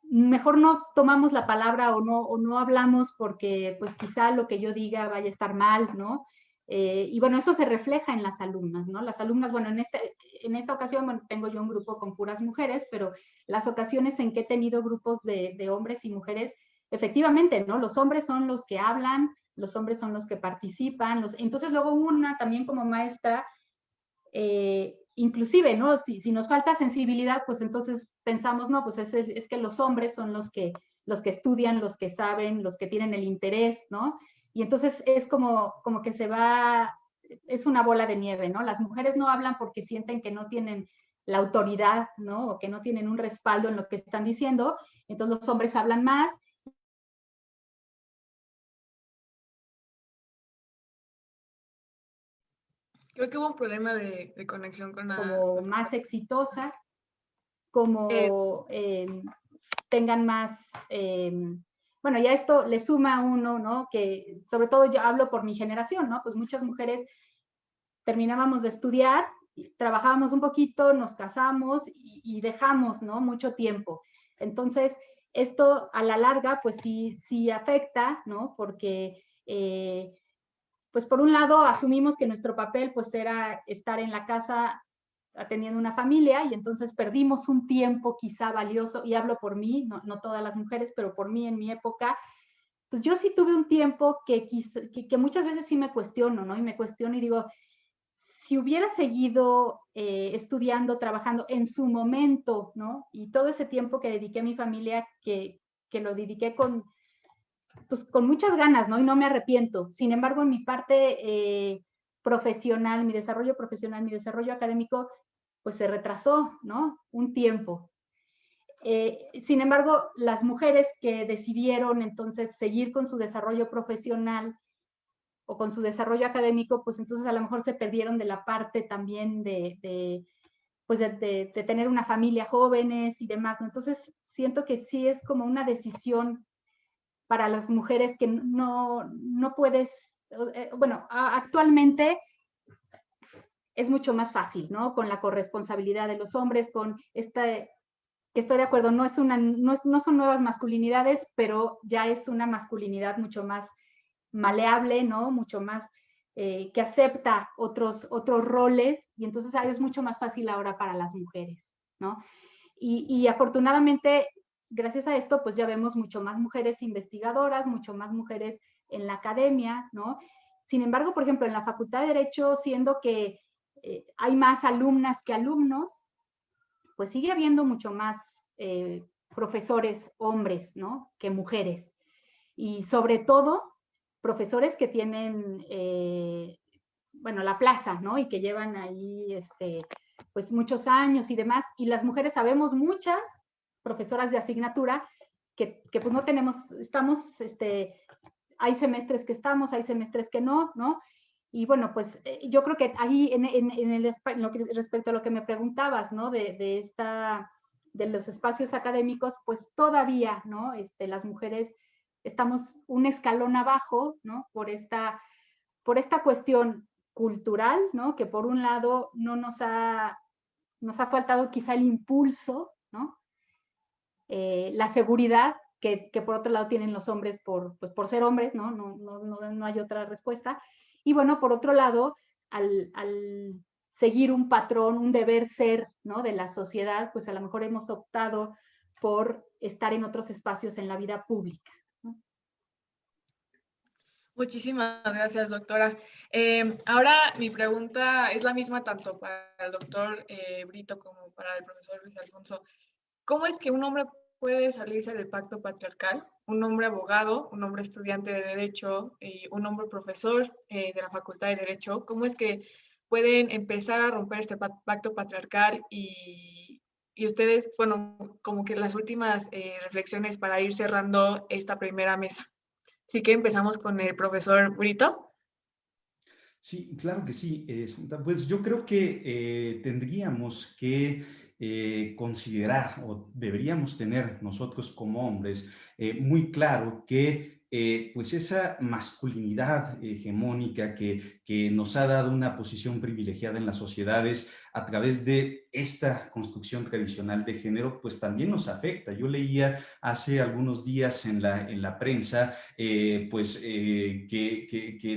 mejor no tomamos la palabra o no hablamos porque pues quizá lo que yo diga vaya a estar mal, ¿no? Y bueno, eso se refleja en las alumnas, ¿no? Las alumnas, bueno, en esta ocasión bueno, tengo yo un grupo con puras mujeres, pero las ocasiones en que he tenido grupos de hombres y mujeres, efectivamente, ¿no? Los hombres son los que hablan, los hombres son los que participan, entonces luego una también como maestra, inclusive, ¿no? Si nos falta sensibilidad, pues entonces pensamos, no, pues es que los hombres son los que estudian, los que saben, los que tienen el interés, ¿no? Y entonces es como que se va, es una bola de nieve, ¿no? Las mujeres no hablan porque sienten que no tienen la autoridad, ¿no? O que no tienen un respaldo en lo que están diciendo, entonces los hombres hablan más. Creo que hubo un problema de conexión con la... Como más exitosa, como tengan más, bueno, ya esto le suma a uno, ¿no? Que sobre todo yo hablo por mi generación, ¿no? Pues muchas mujeres terminábamos de estudiar, trabajábamos un poquito, nos casamos y dejamos, ¿no? Mucho tiempo. Entonces, esto a la larga, pues sí afecta, ¿no? Porque pues por un lado asumimos que nuestro papel pues era estar en la casa atendiendo una familia y entonces perdimos un tiempo quizá valioso, y hablo por mí, no todas las mujeres, pero por mí en mi época, pues yo sí tuve un tiempo que muchas veces sí me cuestiono, ¿no? Y me cuestiono y digo, si hubiera seguido estudiando, trabajando en su momento, ¿no? Y todo ese tiempo que dediqué a mi familia, que lo dediqué pues con muchas ganas, ¿no? Y no me arrepiento. Sin embargo, en mi parte profesional, mi desarrollo profesional, mi desarrollo académico, pues se retrasó, ¿no? Un tiempo. Sin embargo, las mujeres que decidieron entonces seguir con su desarrollo profesional o con su desarrollo académico, pues entonces a lo mejor se perdieron de la parte también pues de tener una familia, jóvenes y demás, ¿no? Entonces siento que sí es como una decisión para las mujeres que no puedes, bueno, actualmente es mucho más fácil, ¿no? Con la corresponsabilidad de los hombres, con esta, estoy de acuerdo, no son nuevas masculinidades, pero ya es una masculinidad mucho más maleable, ¿no? Mucho más que acepta otros roles, y entonces es mucho más fácil ahora para las mujeres, ¿no? Y afortunadamente, gracias a esto, pues ya vemos mucho más mujeres investigadoras, mucho más mujeres en la academia, ¿no? Sin embargo, por ejemplo, en la Facultad de Derecho, siendo que hay más alumnas que alumnos, pues sigue habiendo mucho más profesores hombres, ¿no? Que mujeres. Y sobre todo, profesores que tienen, bueno, la plaza, ¿no? Y que llevan ahí, pues muchos años y demás. Y las mujeres sabemos muchas profesoras de asignatura que pues no tenemos, estamos, hay semestres que estamos, hay semestres que no, ¿no? Y bueno, pues yo creo que ahí respecto a lo que me preguntabas, ¿no? De los espacios académicos, pues todavía, ¿no? Las mujeres estamos un escalón abajo, ¿no? Por esta cuestión cultural, ¿no? Que por un lado no nos ha faltado quizá el impulso, ¿no? La seguridad que por otro lado tienen los hombres pues por ser hombres, ¿no? No hay otra respuesta. Y bueno, por otro lado, al seguir un patrón, un deber ser, ¿no? De la sociedad, pues a lo mejor hemos optado por estar en otros espacios en la vida pública, ¿no? Muchísimas gracias, doctora. Ahora mi pregunta es la misma tanto para el doctor Brito como para el profesor Luis Alfonso. ¿Cómo es que un hombre puede salirse del pacto patriarcal? Un hombre abogado, un hombre estudiante de Derecho y un hombre profesor de la Facultad de Derecho, ¿cómo es que pueden empezar a romper este pacto patriarcal y ustedes, bueno, como que las últimas reflexiones para ir cerrando esta primera mesa? Así que empezamos con el profesor Brito. Sí, claro que sí. Pues yo creo que tendríamos que considerar o deberíamos tener nosotros como hombres muy claro que pues esa masculinidad hegemónica que nos ha dado una posición privilegiada en las sociedades a través de esta construcción tradicional de género, pues también nos afecta. Yo leía hace algunos días en la prensa que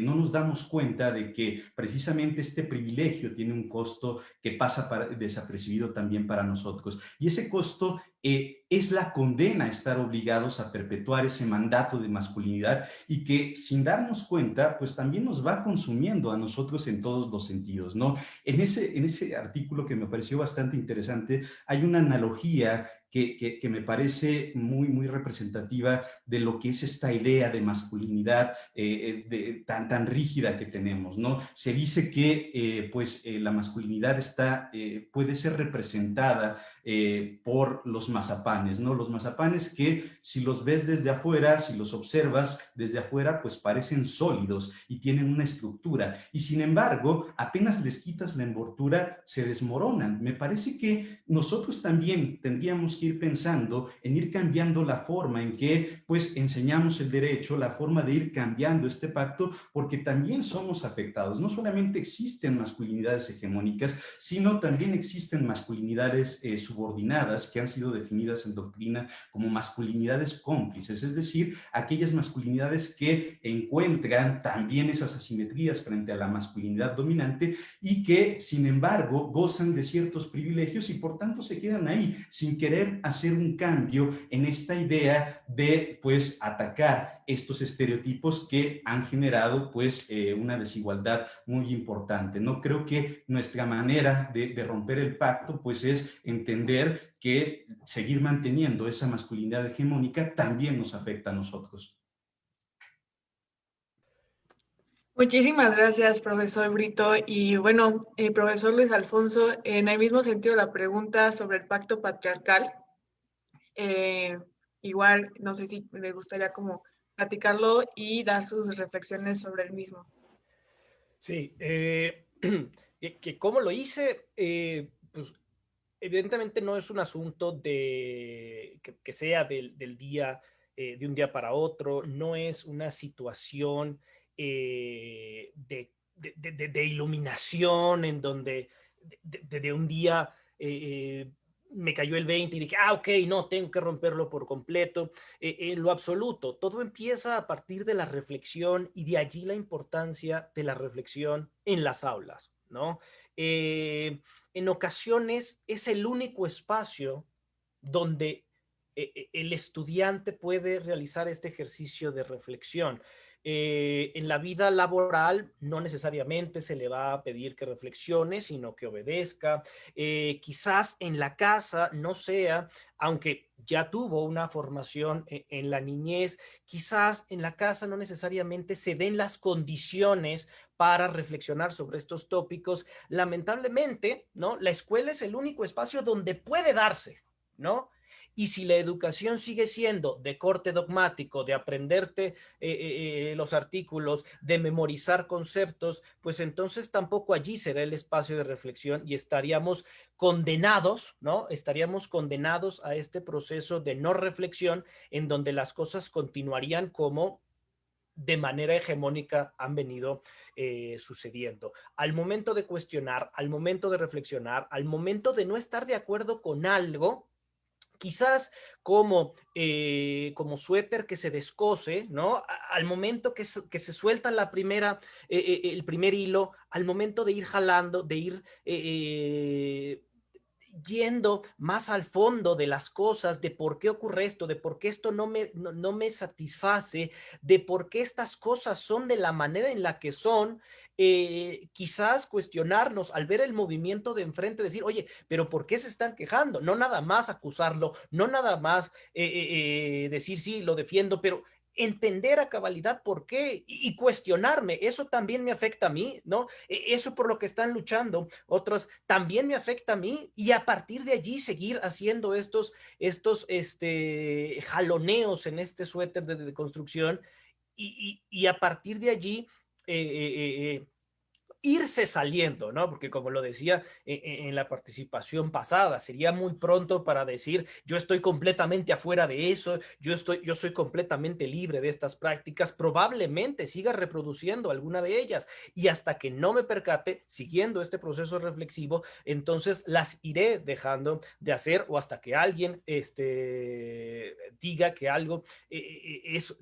no nos damos cuenta de que precisamente este privilegio tiene un costo que pasa desapercibido también para nosotros. Y ese costo es la condena a estar obligados a perpetuar ese mandato de masculinidad y que sin darnos cuenta, pues también nos va consumiendo a nosotros en todos los sentidos, ¿no? En ese artículo que me pareció bastante interesante, hay una analogía que me parece muy representativa de lo que es esta idea de masculinidad tan rígida que tenemos, ¿no? Se dice que la masculinidad puede ser representada por los mazapanes, ¿no? Los mazapanes que si los ves desde afuera, si los observas desde afuera, pues parecen sólidos y tienen una estructura. Y sin embargo, apenas les quitas la envoltura, se desmoronan. Me parece que nosotros también tendríamos que ir pensando en ir cambiando la forma en que pues enseñamos el derecho, la forma de ir cambiando este pacto, porque también somos afectados. No solamente existen masculinidades hegemónicas, sino también existen masculinidades subordinadas que han sido definidas en doctrina como masculinidades cómplices, es decir, aquellas masculinidades que encuentran también esas asimetrías frente a la masculinidad dominante y que, sin embargo, gozan de ciertos privilegios y por tanto se quedan ahí sin querer hacer un cambio en esta idea de, pues, atacar estos estereotipos que han generado, pues, una desigualdad muy importante. No creo que nuestra manera de romper el pacto, pues, es entender que seguir manteniendo esa masculinidad hegemónica también nos afecta a nosotros. Muchísimas gracias, profesor Brito. Y bueno, profesor Luis Alfonso, en el mismo sentido la pregunta sobre el pacto patriarcal, igual no sé si me gustaría como platicarlo y dar sus reflexiones sobre el mismo. Sí, ¿cómo lo hice? Pues evidentemente no es un asunto que sea del día, de un día para otro, no es una situación de iluminación en donde de un día me cayó el 20 y dije, ok, no, tengo que romperlo por completo. En lo absoluto, todo empieza a partir de la reflexión y de allí la importancia de la reflexión en las aulas, ¿no? En ocasiones es el único espacio donde el estudiante puede realizar este ejercicio de reflexión. En la vida laboral no necesariamente se le va a pedir que reflexione, sino que obedezca. Quizás en la casa no sea, aunque ya tuvo una formación en la niñez, quizás en la casa no necesariamente se den las condiciones para reflexionar sobre estos tópicos. Lamentablemente, ¿no? La escuela es el único espacio donde puede darse, ¿no? Y si la educación sigue siendo de corte dogmático, de aprenderte los artículos, de memorizar conceptos, pues entonces tampoco allí será el espacio de reflexión y estaríamos condenados, ¿no? Estaríamos condenados a este proceso de no reflexión en donde las cosas continuarían como de manera hegemónica han venido sucediendo. Al momento de cuestionar, al momento de reflexionar, al momento de no estar de acuerdo con algo, quizás como suéter que se descose, ¿no? Al momento que se suelta la primera, el primer hilo, al momento de ir jalando, de ir yendo más al fondo de las cosas, de por qué ocurre esto, de por qué esto no me satisface, de por qué estas cosas son de la manera en la que son, quizás cuestionarnos al ver el movimiento de enfrente, decir, oye, pero ¿por qué se están quejando? No nada más acusarlo, no nada más decir, sí, lo defiendo, pero entender a cabalidad por qué y cuestionarme, eso también me afecta a mí, ¿no? Eso por lo que están luchando otros también me afecta a mí y a partir de allí seguir haciendo estos jaloneos en este suéter de construcción y a partir de allí irse saliendo, ¿no? Porque como lo decía en la participación pasada, sería muy pronto para decir, yo estoy completamente afuera de eso, yo soy completamente libre de estas prácticas, probablemente siga reproduciendo alguna de ellas y hasta que no me percate, siguiendo este proceso reflexivo, entonces las iré dejando de hacer o hasta que alguien diga que algo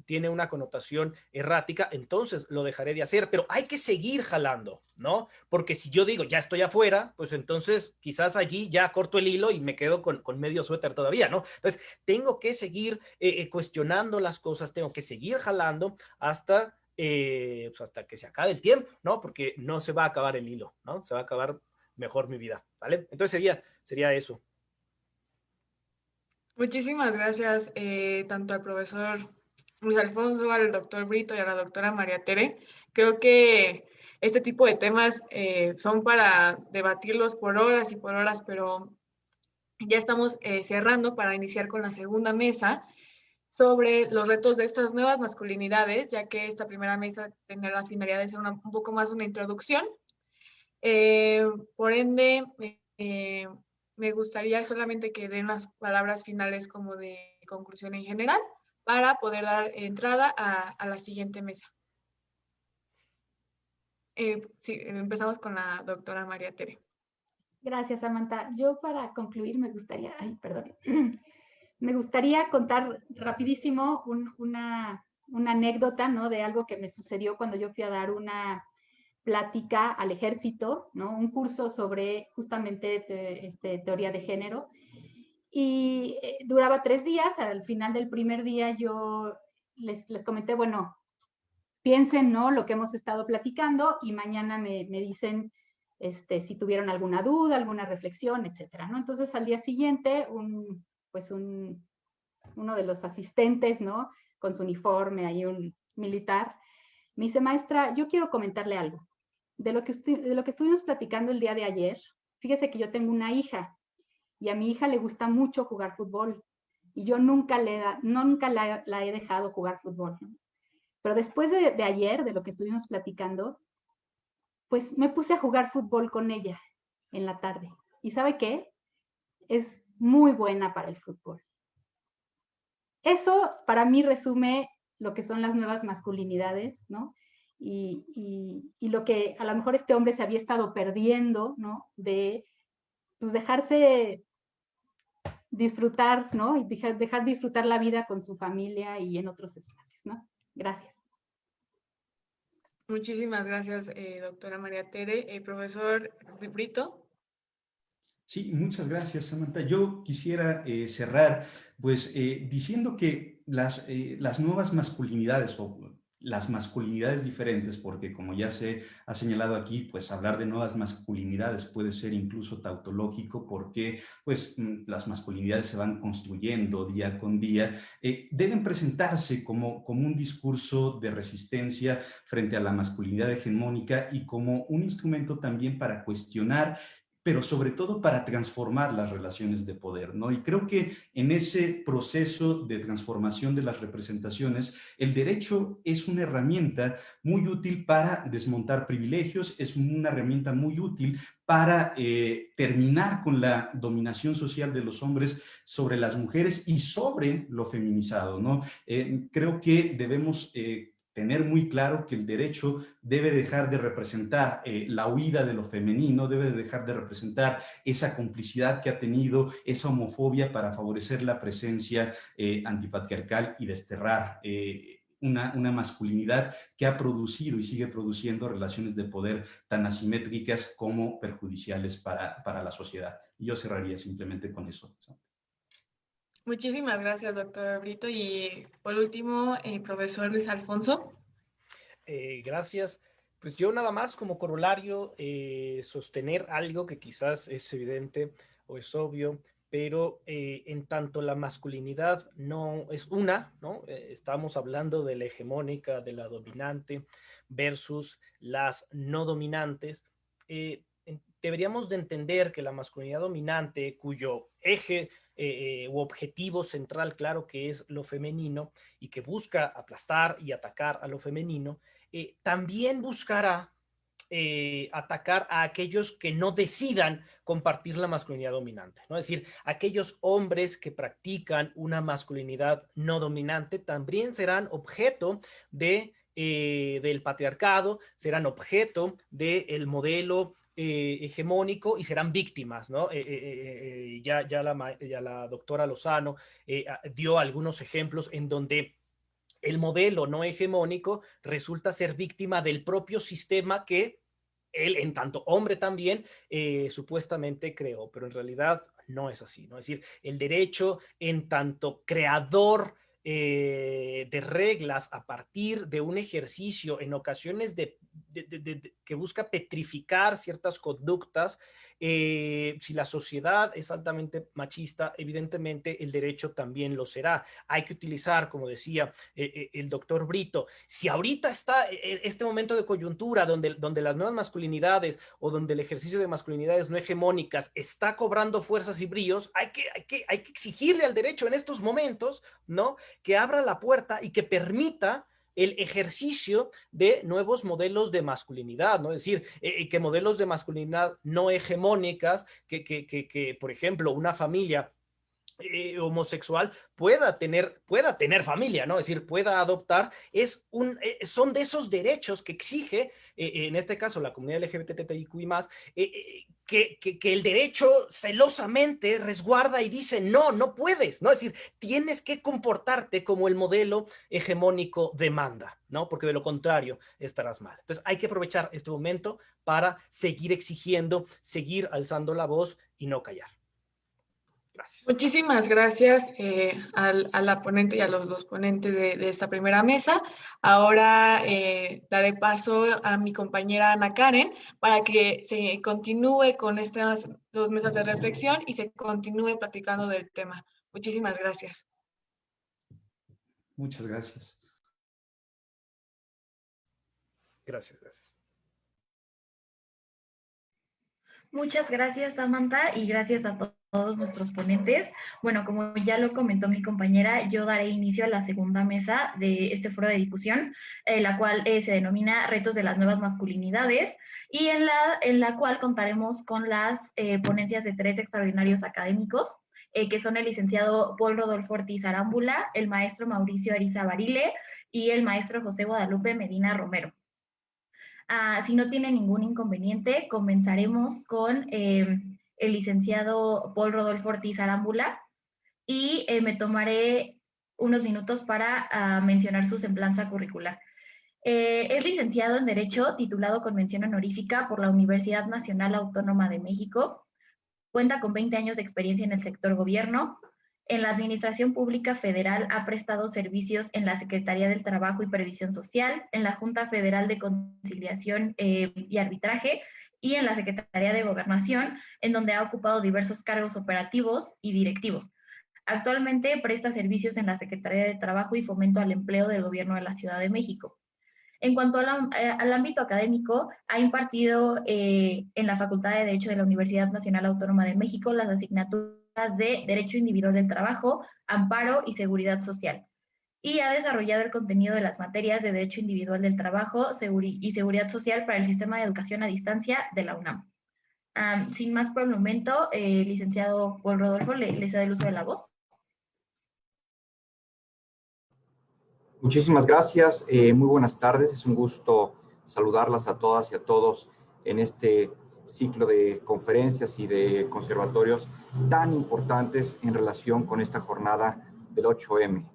tiene una connotación errática, entonces lo dejaré de hacer, pero hay que seguir jalando, ¿no? Porque si yo digo, ya estoy afuera, pues entonces quizás allí ya corto el hilo y me quedo con medio suéter todavía, ¿no? Entonces, tengo que seguir cuestionando las cosas, tengo que seguir jalando pues hasta que se acabe el tiempo, ¿no? Porque no se va a acabar el hilo, ¿no? Se va a acabar mejor mi vida, ¿vale? Entonces sería eso. Muchísimas gracias tanto al profesor Luis Alfonso, al doctor Brito y a la doctora María Tere. Creo que este tipo de temas son para debatirlos por horas y por horas, pero ya estamos cerrando para iniciar con la segunda mesa sobre los retos de estas nuevas masculinidades, ya que esta primera mesa tendrá la finalidad de ser un poco más una introducción. Por ende, me gustaría solamente que den unas palabras finales como de conclusión en general para poder dar entrada a la siguiente mesa. Sí, empezamos con la doctora María Tere. Gracias, Samantha. Yo para concluir me gustaría, me gustaría contar rapidísimo una anécdota, ¿no? De algo que me sucedió cuando yo fui a dar una plática al ejército, ¿no? Un curso sobre justamente teoría de género. Y duraba 3 días. Al final del primer día yo les comenté, bueno, piensen, ¿no? Lo que hemos estado platicando y mañana me dicen si tuvieron alguna duda, alguna reflexión, etcétera, ¿no? Entonces al día siguiente, uno de los asistentes, ¿no? Con su uniforme, ahí un militar, me dice, maestra, yo quiero comentarle algo. De lo que estuvimos platicando el día de ayer, fíjese que yo tengo una hija y a mi hija le gusta mucho jugar fútbol y yo nunca la he dejado jugar fútbol, ¿no? Pero después de ayer, de lo que estuvimos platicando, pues me puse a jugar fútbol con ella en la tarde. ¿Y sabe qué? Es muy buena para el fútbol. Eso para mí resume lo que son las nuevas masculinidades, ¿no? Y lo que a lo mejor este hombre se había estado perdiendo, ¿no? De pues, dejarse disfrutar, ¿no? Y dejar disfrutar la vida con su familia y en otros espacios, ¿no? Gracias. Muchísimas gracias, doctora María Tere. Profesor Brito. Sí, muchas gracias, Samantha. Yo quisiera cerrar pues diciendo que las nuevas masculinidades o las masculinidades diferentes, porque como ya se ha señalado aquí, pues hablar de nuevas masculinidades puede ser incluso tautológico porque pues las masculinidades se van construyendo día con día, deben presentarse como un discurso de resistencia frente a la masculinidad hegemónica y como un instrumento también para cuestionar, pero sobre todo para transformar las relaciones de poder, ¿no? Y creo que en ese proceso de transformación de las representaciones, el derecho es una herramienta muy útil para desmontar privilegios, es una herramienta muy útil para terminar con la dominación social de los hombres sobre las mujeres y sobre lo feminizado, ¿no? Creo que debemos tener muy claro que el derecho debe dejar de representar la huida de lo femenino, debe dejar de representar esa complicidad que ha tenido, esa homofobia para favorecer la presencia antipatriarcal y desterrar una masculinidad que ha producido y sigue produciendo relaciones de poder tan asimétricas como perjudiciales para la sociedad. Y yo cerraría simplemente con eso. Muchísimas gracias, doctor Brito. Y por último, profesor Luis Alfonso. Gracias. Pues yo nada más como corolario sostener algo que quizás es evidente o es obvio, pero en tanto la masculinidad no es una, ¿no? Estamos hablando de la hegemónica, de la dominante versus las no dominantes. Deberíamos de entender que la masculinidad dominante, cuyo eje u objetivo central, claro que es lo femenino y que busca aplastar y atacar a lo femenino, también buscará atacar a aquellos que no decidan compartir la masculinidad dominante, ¿no? Es decir, aquellos hombres que practican una masculinidad no dominante también serán objeto del patriarcado, serán objeto del modelo hegemónico y serán víctimas, ¿no? Ya la doctora Lozano dio algunos ejemplos en donde el modelo no hegemónico resulta ser víctima del propio sistema que él, en tanto hombre también, supuestamente creó, pero en realidad no es así, ¿no? Es decir, el derecho en tanto creador de reglas a partir de un ejercicio en ocasiones que busca petrificar ciertas conductas. Si la sociedad es altamente machista, evidentemente el derecho también lo será. Hay que utilizar, como decía el doctor Brito, si ahorita está este momento de coyuntura donde las nuevas masculinidades o donde el ejercicio de masculinidades no hegemónicas está cobrando fuerzas y bríos, hay que exigirle al derecho en estos momentos, ¿no?, que abra la puerta y que permita el ejercicio de nuevos modelos de masculinidad, ¿no? Es decir, que modelos de masculinidad no hegemónicas, que por ejemplo, una familia homosexual pueda tener familia, ¿no? Es decir, pueda adoptar, son de esos derechos que exige, en este caso, la comunidad LGBTIQI+, que el derecho celosamente resguarda y dice, no puedes, ¿no? Es decir, tienes que comportarte como el modelo hegemónico demanda, ¿no? Porque de lo contrario estarás mal. Entonces, hay que aprovechar este momento para seguir exigiendo, seguir alzando la voz y no callar. Gracias. Muchísimas gracias a la ponente y a los dos ponentes de esta primera mesa. Ahora daré paso a mi compañera Ana Karen para que se continúe con estas dos mesas de reflexión y se continúe platicando del tema. Muchísimas gracias. Muchas gracias. Gracias. Muchas gracias, Samantha, y gracias a todos todos nuestros ponentes. Bueno, como ya lo comentó mi compañera, yo daré inicio a la segunda mesa de este foro de discusión, la cual se denomina Retos de las Nuevas Masculinidades, y en la cual contaremos con las ponencias de 3 extraordinarios académicos, que son el licenciado Paul Rodolfo Ortiz Arámbula, el maestro Mauricio Ariza Barile y el maestro José Guadalupe Medina Romero. Si no tiene ningún inconveniente, comenzaremos con el licenciado Paul Rodolfo Ortiz Arámbula, y me tomaré unos minutos para mencionar su semblanza curricular. Es licenciado en Derecho, titulado con mención honorífica por la Universidad Nacional Autónoma de México. Cuenta con 20 años de experiencia en el sector gobierno. En la Administración Pública Federal ha prestado servicios en la Secretaría del Trabajo y Previsión Social, en la Junta Federal de Conciliación y Arbitraje y en la Secretaría de Gobernación, en donde ha ocupado diversos cargos operativos y directivos. Actualmente presta servicios en la Secretaría de Trabajo y Fomento al Empleo del Gobierno de la Ciudad de México. En cuanto al ámbito académico, ha impartido en la Facultad de Derecho de la Universidad Nacional Autónoma de México las asignaturas de Derecho Individual del Trabajo, Amparo y Seguridad Social, y ha desarrollado el contenido de las materias de Derecho Individual del Trabajo y Seguridad Social para el Sistema de Educación a Distancia de la UNAM. Sin más por el momento, licenciado Paul Rodolfo, le cedo el uso de la voz. Muchísimas gracias, muy buenas tardes, es un gusto saludarlas a todas y a todos en este ciclo de conferencias y de conservatorios tan importantes en relación con esta jornada del 8M.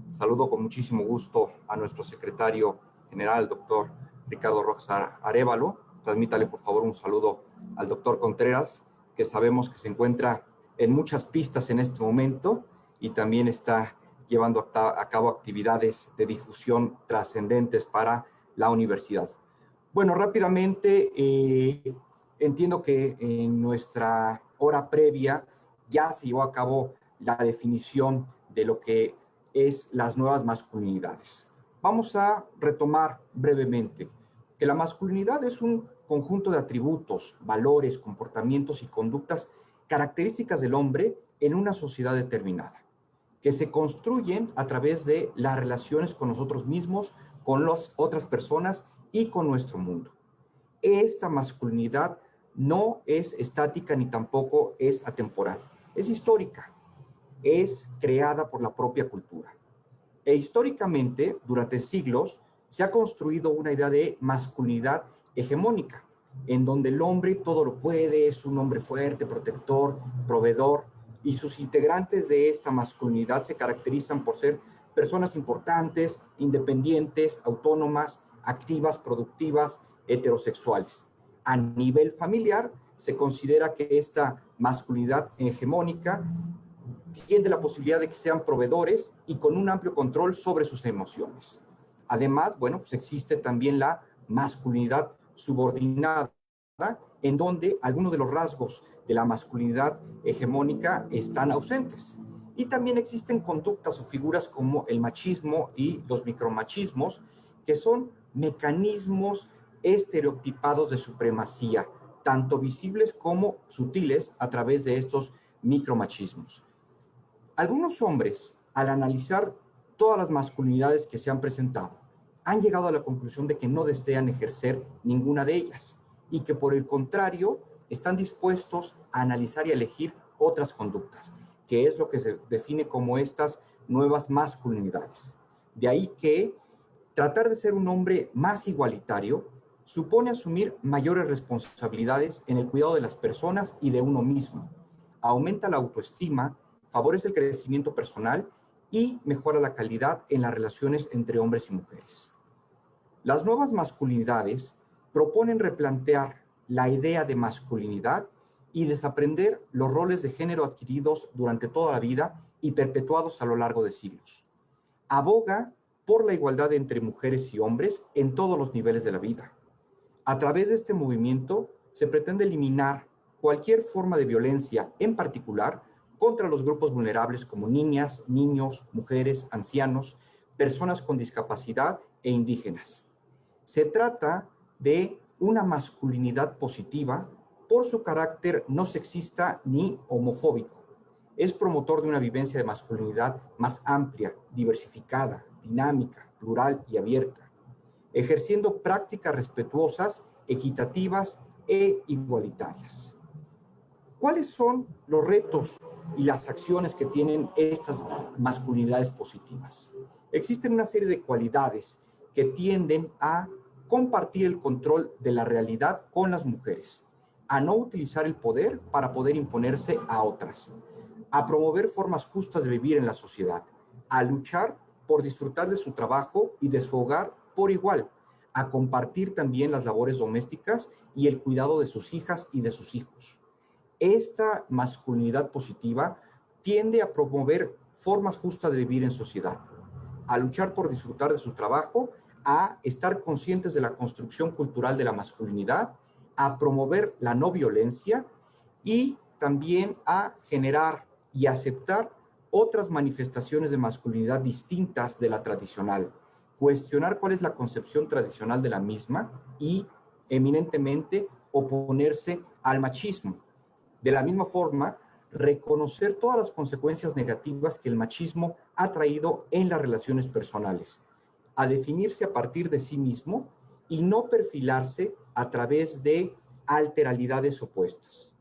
Saludo con muchísimo gusto a nuestro secretario general, doctor Ricardo Rojas Arévalo. Transmítale por favor un saludo al doctor Contreras, que sabemos que se encuentra en muchas pistas en este momento y también está llevando a cabo actividades de difusión trascendentes para la universidad. Bueno, rápidamente, entiendo que en nuestra hora previa ya se llevó a cabo la definición de lo que es las nuevas masculinidades. Vamos a retomar brevemente que la masculinidad es un conjunto de atributos, valores, comportamientos y conductas características del hombre en una sociedad determinada, que se construyen a través de las relaciones con nosotros mismos, con las otras personas y con nuestro mundo. Esta masculinidad no es estática ni tampoco es atemporal, es histórica, es creada por la propia cultura. E históricamente, durante siglos, se ha construido una idea de masculinidad hegemónica, en donde el hombre todo lo puede, es un hombre fuerte, protector, proveedor, y sus integrantes de esta masculinidad se caracterizan por ser personas importantes, independientes, autónomas, activas, productivas, heterosexuales. A nivel familiar, se considera que esta masculinidad hegemónica tiene la posibilidad de que sean proveedores y con un amplio control sobre sus emociones. Además, bueno, pues existe también la masculinidad subordinada, en donde algunos de los rasgos de la masculinidad hegemónica están ausentes. Y también existen conductas o figuras como el machismo y los micromachismos, que son mecanismos estereotipados de supremacía, tanto visibles como sutiles a través de estos micromachismos. Algunos hombres, al analizar todas las masculinidades que se han presentado, han llegado a la conclusión de que no desean ejercer ninguna de ellas y que por el contrario están dispuestos a analizar y a elegir otras conductas, que es lo que se define como estas nuevas masculinidades. De ahí que tratar de ser un hombre más igualitario supone asumir mayores responsabilidades en el cuidado de las personas y de uno mismo. Aumenta la autoestima, favorece el crecimiento personal y mejora la calidad en las relaciones entre hombres y mujeres. Las nuevas masculinidades proponen replantear la idea de masculinidad y desaprender los roles de género adquiridos durante toda la vida y perpetuados a lo largo de siglos. Aboga por la igualdad entre mujeres y hombres en todos los niveles de la vida. A través de este movimiento se pretende eliminar cualquier forma de violencia, en particular contra los grupos vulnerables como niñas, niños, mujeres, ancianos, personas con discapacidad e indígenas. Se trata de una masculinidad positiva por su carácter no sexista ni homofóbico. Es promotor de una vivencia de masculinidad más amplia, diversificada, dinámica, plural y abierta, ejerciendo prácticas respetuosas, equitativas e igualitarias. ¿Cuáles son los retos y las acciones que tienen estas masculinidades positivas? Existen una serie de cualidades que tienden a compartir el control de la realidad con las mujeres, a no utilizar el poder para poder imponerse a otras, a promover formas justas de vivir en la sociedad, a luchar por disfrutar de su trabajo y de su hogar por igual, a compartir también las labores domésticas y el cuidado de sus hijas y de sus hijos. Esta masculinidad positiva tiende a promover formas justas de vivir en sociedad, a luchar por disfrutar de su trabajo, a estar conscientes de la construcción cultural de la masculinidad, a promover la no violencia y también a generar y aceptar otras manifestaciones de masculinidad distintas de la tradicional, cuestionar cuál es la concepción tradicional de la misma y eminentemente oponerse al machismo. De la misma forma, reconocer todas las consecuencias negativas que el machismo ha traído en las relaciones personales, a definirse a partir de sí mismo y no perfilarse a través de alteralidades opuestas.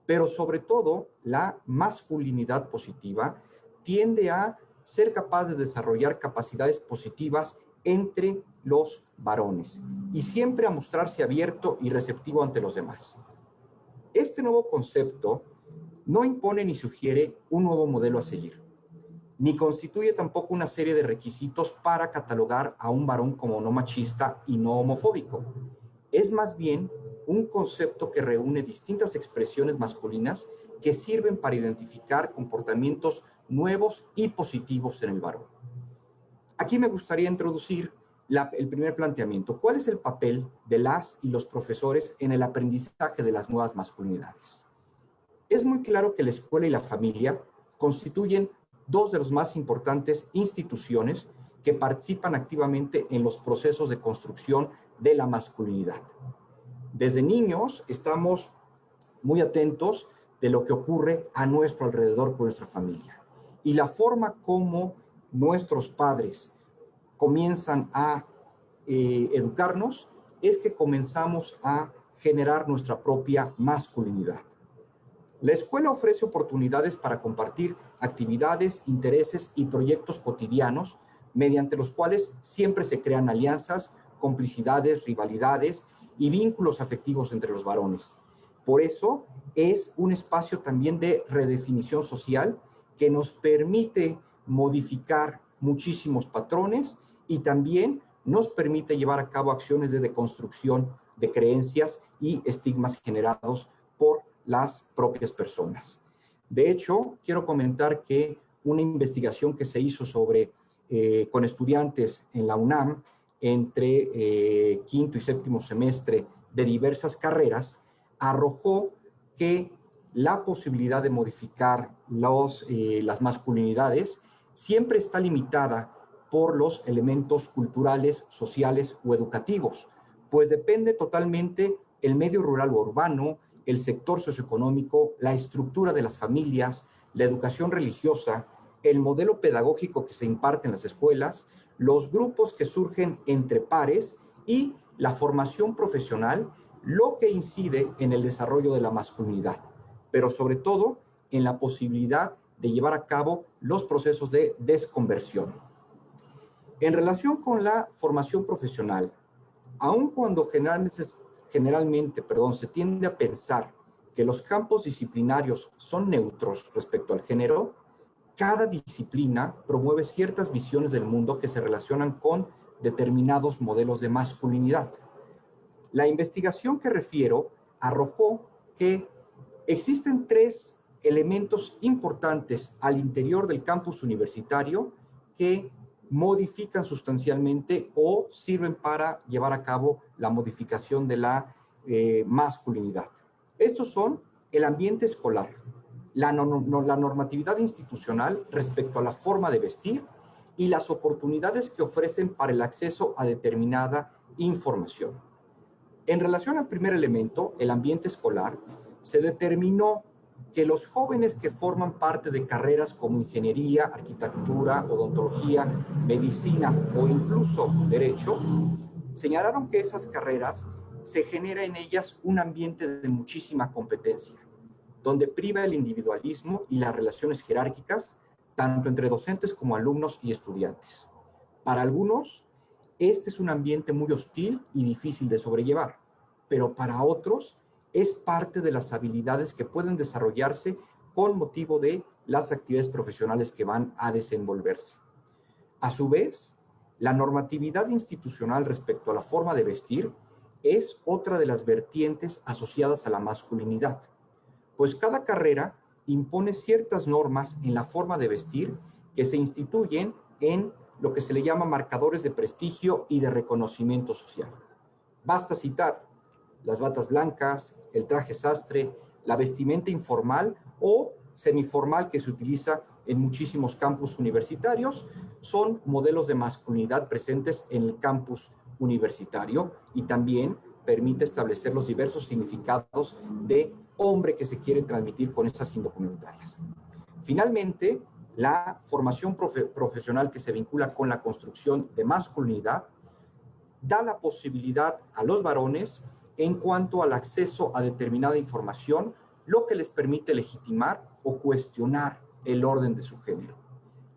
Pero sobre todo, la masculinidad positiva tiende a ser capaz de desarrollar capacidades positivas entre los varones y siempre a mostrarse abierto y receptivo ante los demás. Este nuevo concepto no impone ni sugiere un nuevo modelo a seguir, ni constituye tampoco una serie de requisitos para catalogar a un varón como no machista y no homofóbico. Es más bien un concepto que reúne distintas expresiones masculinas que sirven para identificar comportamientos nuevos y positivos en el varón. Aquí me gustaría introducir el primer planteamiento. ¿Cuál es el papel de las y los profesores en el aprendizaje de las nuevas masculinidades? Es muy claro que la escuela y la familia constituyen dos de las más importantes instituciones que participan activamente en los procesos de construcción de la masculinidad. Desde niños estamos muy atentos de lo que ocurre a nuestro alrededor con nuestra familia. Y la forma como nuestros padres comienzan a educarnos es que comenzamos a generar nuestra propia masculinidad. La escuela ofrece oportunidades para compartir actividades, intereses y proyectos cotidianos mediante los cuales siempre se crean alianzas, complicidades, rivalidades y vínculos afectivos entre los varones. Por eso es un espacio también de redefinición social que nos permite modificar muchísimos patrones y también nos permite llevar a cabo acciones de deconstrucción de creencias y estigmas generados por las propias personas. De hecho, quiero comentar que una investigación que se hizo con estudiantes en la UNAM entre quinto y séptimo semestre de diversas carreras arrojó que la posibilidad de modificar las masculinidades siempre está limitada por los elementos culturales, sociales o educativos, pues depende totalmente el medio rural o urbano, el sector socioeconómico, la estructura de las familias, la educación religiosa, el modelo pedagógico que se imparte en las escuelas, los grupos que surgen entre pares y la formación profesional, lo que incide en el desarrollo de la masculinidad, pero sobre todo en la posibilidad de llevar a cabo los procesos de desconversión. En relación con la formación profesional, aun cuando generalmente se tiende a pensar que los campos disciplinarios son neutros respecto al género, cada disciplina promueve ciertas visiones del mundo que se relacionan con determinados modelos de masculinidad. La investigación que refiero arrojó que existen 3 elementos importantes al interior del campus universitario que modifican sustancialmente o sirven para llevar a cabo la modificación de la masculinidad. Estos son el ambiente escolar, la normatividad institucional respecto a la forma de vestir y las oportunidades que ofrecen para el acceso a determinada información. En relación al primer elemento, el ambiente escolar, se determinó que los jóvenes que forman parte de carreras como ingeniería, arquitectura, odontología, medicina o incluso derecho, señalaron que esas carreras se genera en ellas un ambiente de muchísima competencia, donde priva el individualismo y las relaciones jerárquicas, tanto entre docentes como alumnos y estudiantes. Para algunos, este es un ambiente muy hostil y difícil de sobrellevar, pero para otros es parte de las habilidades que pueden desarrollarse con motivo de las actividades profesionales que van a desenvolverse. A su vez, la normatividad institucional respecto a la forma de vestir es otra de las vertientes asociadas a la masculinidad, pues cada carrera impone ciertas normas en la forma de vestir que se instituyen en lo que se le llama marcadores de prestigio y de reconocimiento social. Basta citar las batas blancas, el traje sastre, la vestimenta informal o semiformal que se utiliza en muchísimos campus universitarios, son modelos de masculinidad presentes en el campus universitario y también permite establecer los diversos significados de hombre que se quiere transmitir con estas indumentarias. Finalmente, la formación profesional que se vincula con la construcción de masculinidad da la posibilidad a los varones en cuanto al acceso a determinada información, lo que les permite legitimar o cuestionar el orden de su género.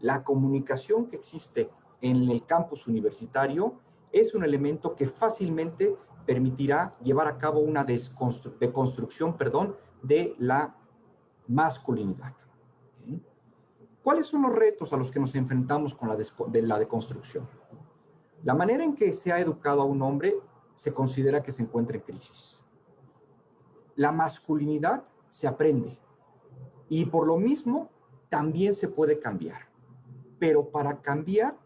La comunicación que existe en el campus universitario es un elemento que fácilmente permitirá llevar a cabo una deconstrucción de la masculinidad. ¿Okay? ¿Cuáles son los retos a los que nos enfrentamos con la deconstrucción? La manera en que se ha educado a un hombre se considera que se encuentra en crisis. La masculinidad se aprende y por lo mismo también se puede cambiar. Pero para cambiar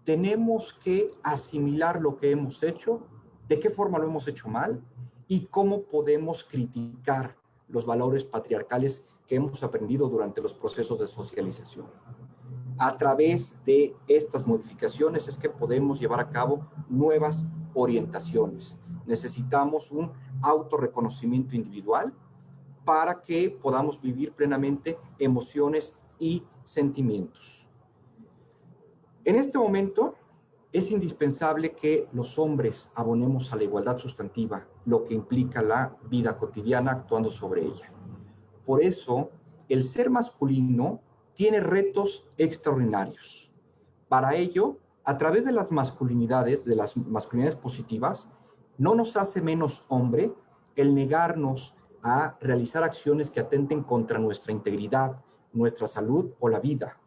tenemos que asimilar lo que hemos hecho, de qué forma lo hemos hecho mal y cómo podemos criticar los valores patriarcales que hemos aprendido durante los procesos de socialización. A través de estas modificaciones es que podemos llevar a cabo nuevas orientaciones. Necesitamos un autorreconocimiento individual para que podamos vivir plenamente emociones y sentimientos. En este momento es indispensable que los hombres abonemos a la igualdad sustantiva, lo que implica la vida cotidiana actuando sobre ella. Por eso, el ser masculino tiene retos extraordinarios. Para ello, a través de las masculinidades positivas, no nos hace menos hombre el negarnos a realizar acciones que atenten contra nuestra integridad, nuestra salud o la vida,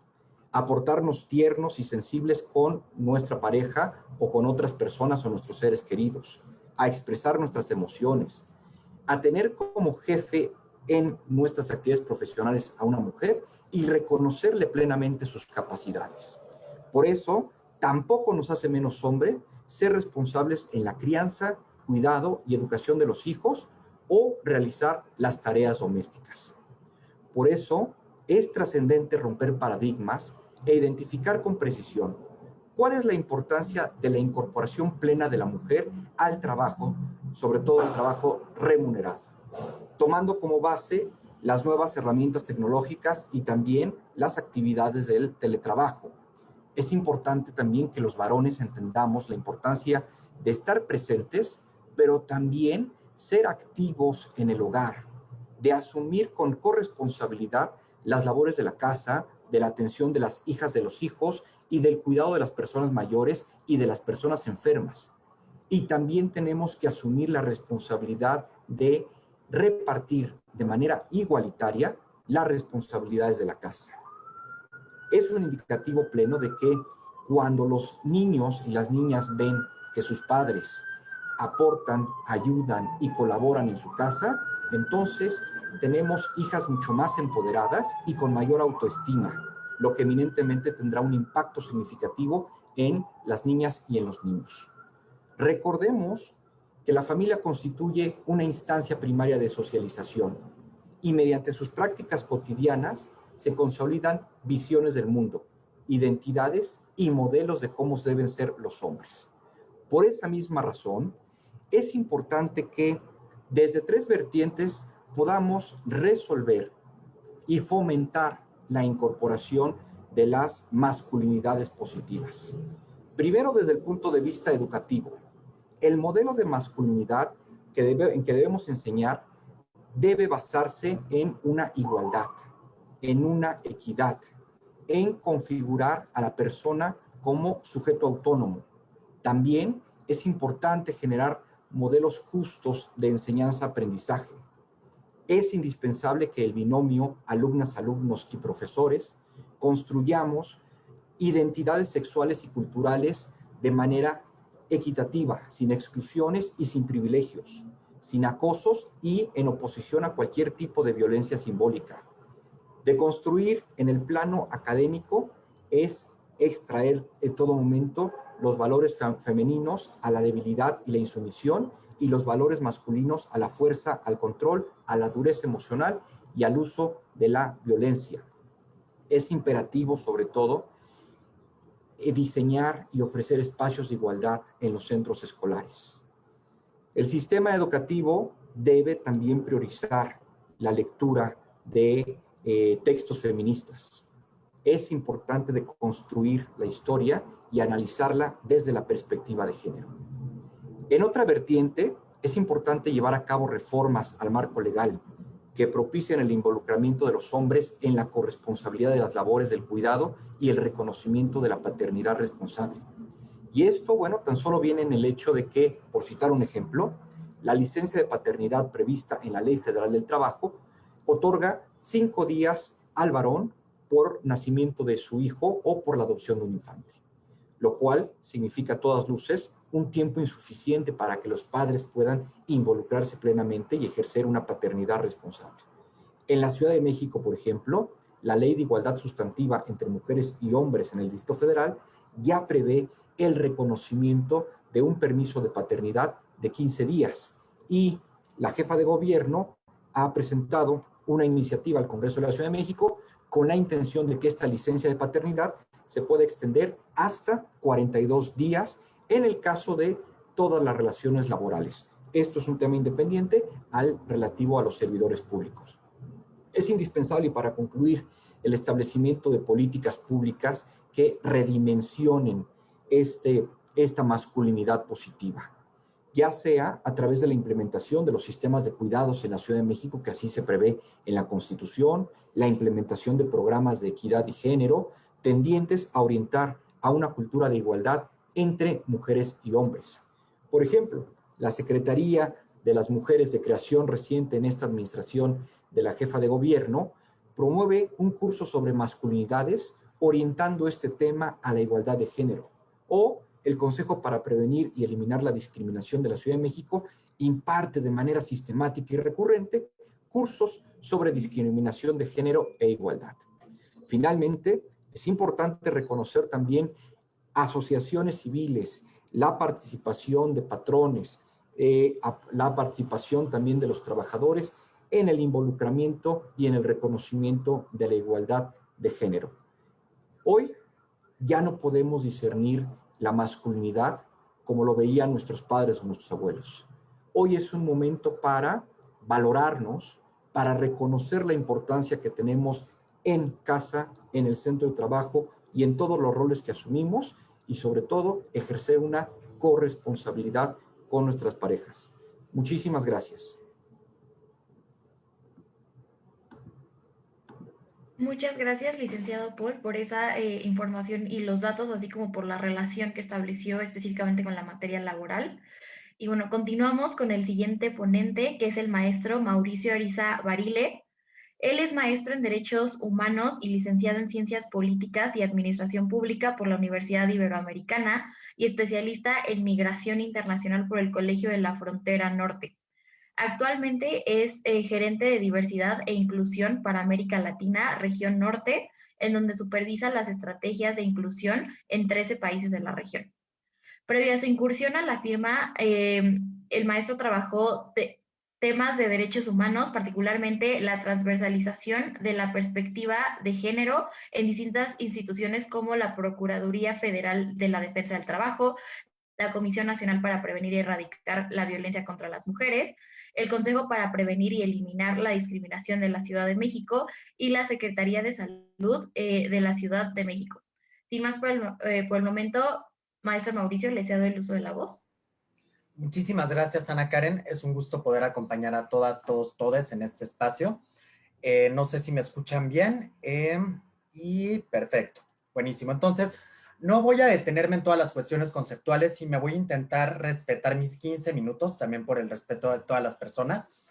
a portarnos tiernos y sensibles con nuestra pareja o con otras personas o nuestros seres queridos, a expresar nuestras emociones, a tener como jefe en nuestras actividades profesionales a una mujer y reconocerle plenamente sus capacidades. Por eso, tampoco nos hace menos hombre ser responsables en la crianza, cuidado y educación de los hijos o realizar las tareas domésticas. Por eso, es trascendente romper paradigmas e identificar con precisión cuál es la importancia de la incorporación plena de la mujer al trabajo, sobre todo el trabajo remunerado, tomando como base las nuevas herramientas tecnológicas y también las actividades del teletrabajo. Es importante también que los varones entendamos la importancia de estar presentes, pero también ser activos en el hogar, de asumir con corresponsabilidad las labores de la casa, de la atención de las hijas de los hijos y del cuidado de las personas mayores y de las personas enfermas. Y también tenemos que asumir la responsabilidad de repartir de manera igualitaria las responsabilidades de la casa. Es un indicativo pleno de que cuando los niños y las niñas ven que sus padres aportan, ayudan y colaboran en su casa, entonces tenemos hijas mucho más empoderadas y con mayor autoestima, lo que eminentemente tendrá un impacto significativo en las niñas y en los niños. Recordemos que la familia constituye una instancia primaria de socialización y mediante sus prácticas cotidianas se consolidan visiones del mundo, identidades y modelos de cómo deben ser los hombres. Por esa misma razón, es importante que desde tres vertientes podamos resolver y fomentar la incorporación de las masculinidades positivas. Primero, desde el punto de vista educativo, el modelo de masculinidad en que debemos enseñar debe basarse en una igualdad, en una equidad, en configurar a la persona como sujeto autónomo. También es importante generar modelos justos de enseñanza-aprendizaje. Es indispensable que el binomio alumnas, alumnos y profesores construyamos identidades sexuales y culturales de manera equitativa, sin exclusiones y sin privilegios, sin acosos y en oposición a cualquier tipo de violencia simbólica. De construir en el plano académico es extraer en todo momento los valores femeninos a la debilidad y la insumisión, y los valores masculinos a la fuerza, al control, a la dureza emocional y al uso de la violencia. Es imperativo, sobre todo, diseñar y ofrecer espacios de igualdad en los centros escolares. El sistema educativo debe también priorizar la lectura de textos feministas. Es importante de construir la historia y analizarla desde la perspectiva de género. En otra vertiente, es importante llevar a cabo reformas al marco legal que propicien el involucramiento de los hombres en la corresponsabilidad de las labores del cuidado y el reconocimiento de la paternidad responsable. Y esto, bueno, tan solo viene en el hecho de que, por citar un ejemplo, la licencia de paternidad prevista en la Ley Federal del Trabajo otorga 5 días al varón por nacimiento de su hijo o por la adopción de un infante, lo cual significa a todas luces un tiempo insuficiente para que los padres puedan involucrarse plenamente y ejercer una paternidad responsable. En la Ciudad de México, por ejemplo, la Ley de Igualdad Sustantiva entre Mujeres y Hombres en el Distrito Federal ya prevé el reconocimiento de un permiso de paternidad de 15 días. Y la jefa de gobierno ha presentado una iniciativa al Congreso de la Ciudad de México con la intención de que esta licencia de paternidad se pueda extender hasta 42 días en el caso de todas las relaciones laborales. Esto es un tema independiente al relativo a los servidores públicos. Es indispensable, y para concluir, el establecimiento de políticas públicas que redimensionen esta masculinidad positiva, ya sea a través de la implementación de los sistemas de cuidados en la Ciudad de México, que así se prevé en la Constitución, la implementación de programas de equidad y género, tendientes a orientar a una cultura de igualdad entre mujeres y hombres. Por ejemplo, la Secretaría de las Mujeres de creación reciente en esta administración de la jefa de gobierno promueve un curso sobre masculinidades orientando este tema a la igualdad de género. O el Consejo para Prevenir y Eliminar la Discriminación de la Ciudad de México imparte de manera sistemática y recurrente cursos sobre discriminación de género e igualdad. Finalmente, es importante reconocer también asociaciones civiles, la participación de patrones, la participación también de los trabajadores en el involucramiento y en el reconocimiento de la igualdad de género. Hoy ya no podemos discernir la masculinidad como lo veían nuestros padres o nuestros abuelos. Hoy es un momento para valorarnos, para reconocer la importancia que tenemos en casa, en el centro de trabajo y en todos los roles que asumimos, y sobre todo ejercer una corresponsabilidad con nuestras parejas. Muchísimas gracias. Muchas gracias, licenciado Paul, por esa información y los datos, así como por la relación que estableció específicamente con la materia laboral. Y bueno, continuamos con el siguiente ponente, que es el maestro Mauricio Ariza Barile. Él es maestro en Derechos Humanos y licenciado en Ciencias Políticas y Administración Pública por la Universidad Iberoamericana y especialista en Migración Internacional por el Colegio de la Frontera Norte. Actualmente es gerente de Diversidad e Inclusión para América Latina, Región Norte, en donde supervisa las estrategias de inclusión en 13 países de la región. Previo a su incursión a la firma, el maestro trabajó temas de derechos humanos, particularmente la transversalización de la perspectiva de género en distintas instituciones como la Procuraduría Federal de la Defensa del Trabajo, la Comisión Nacional para Prevenir y Erradicar la Violencia contra las Mujeres, el Consejo para Prevenir y Eliminar la Discriminación de la Ciudad de México y la Secretaría de Salud de la Ciudad de México. Sin más por el momento, maestro Mauricio, le cedo el uso de la voz. Muchísimas gracias, Ana Karen. Es un gusto poder acompañar a todas, todos, todes en este espacio. No sé si me escuchan bien. Y perfecto. Buenísimo. Entonces, no voy a detenerme en todas las cuestiones conceptuales y me voy a intentar respetar mis 15 minutos, también por el respeto de todas las personas.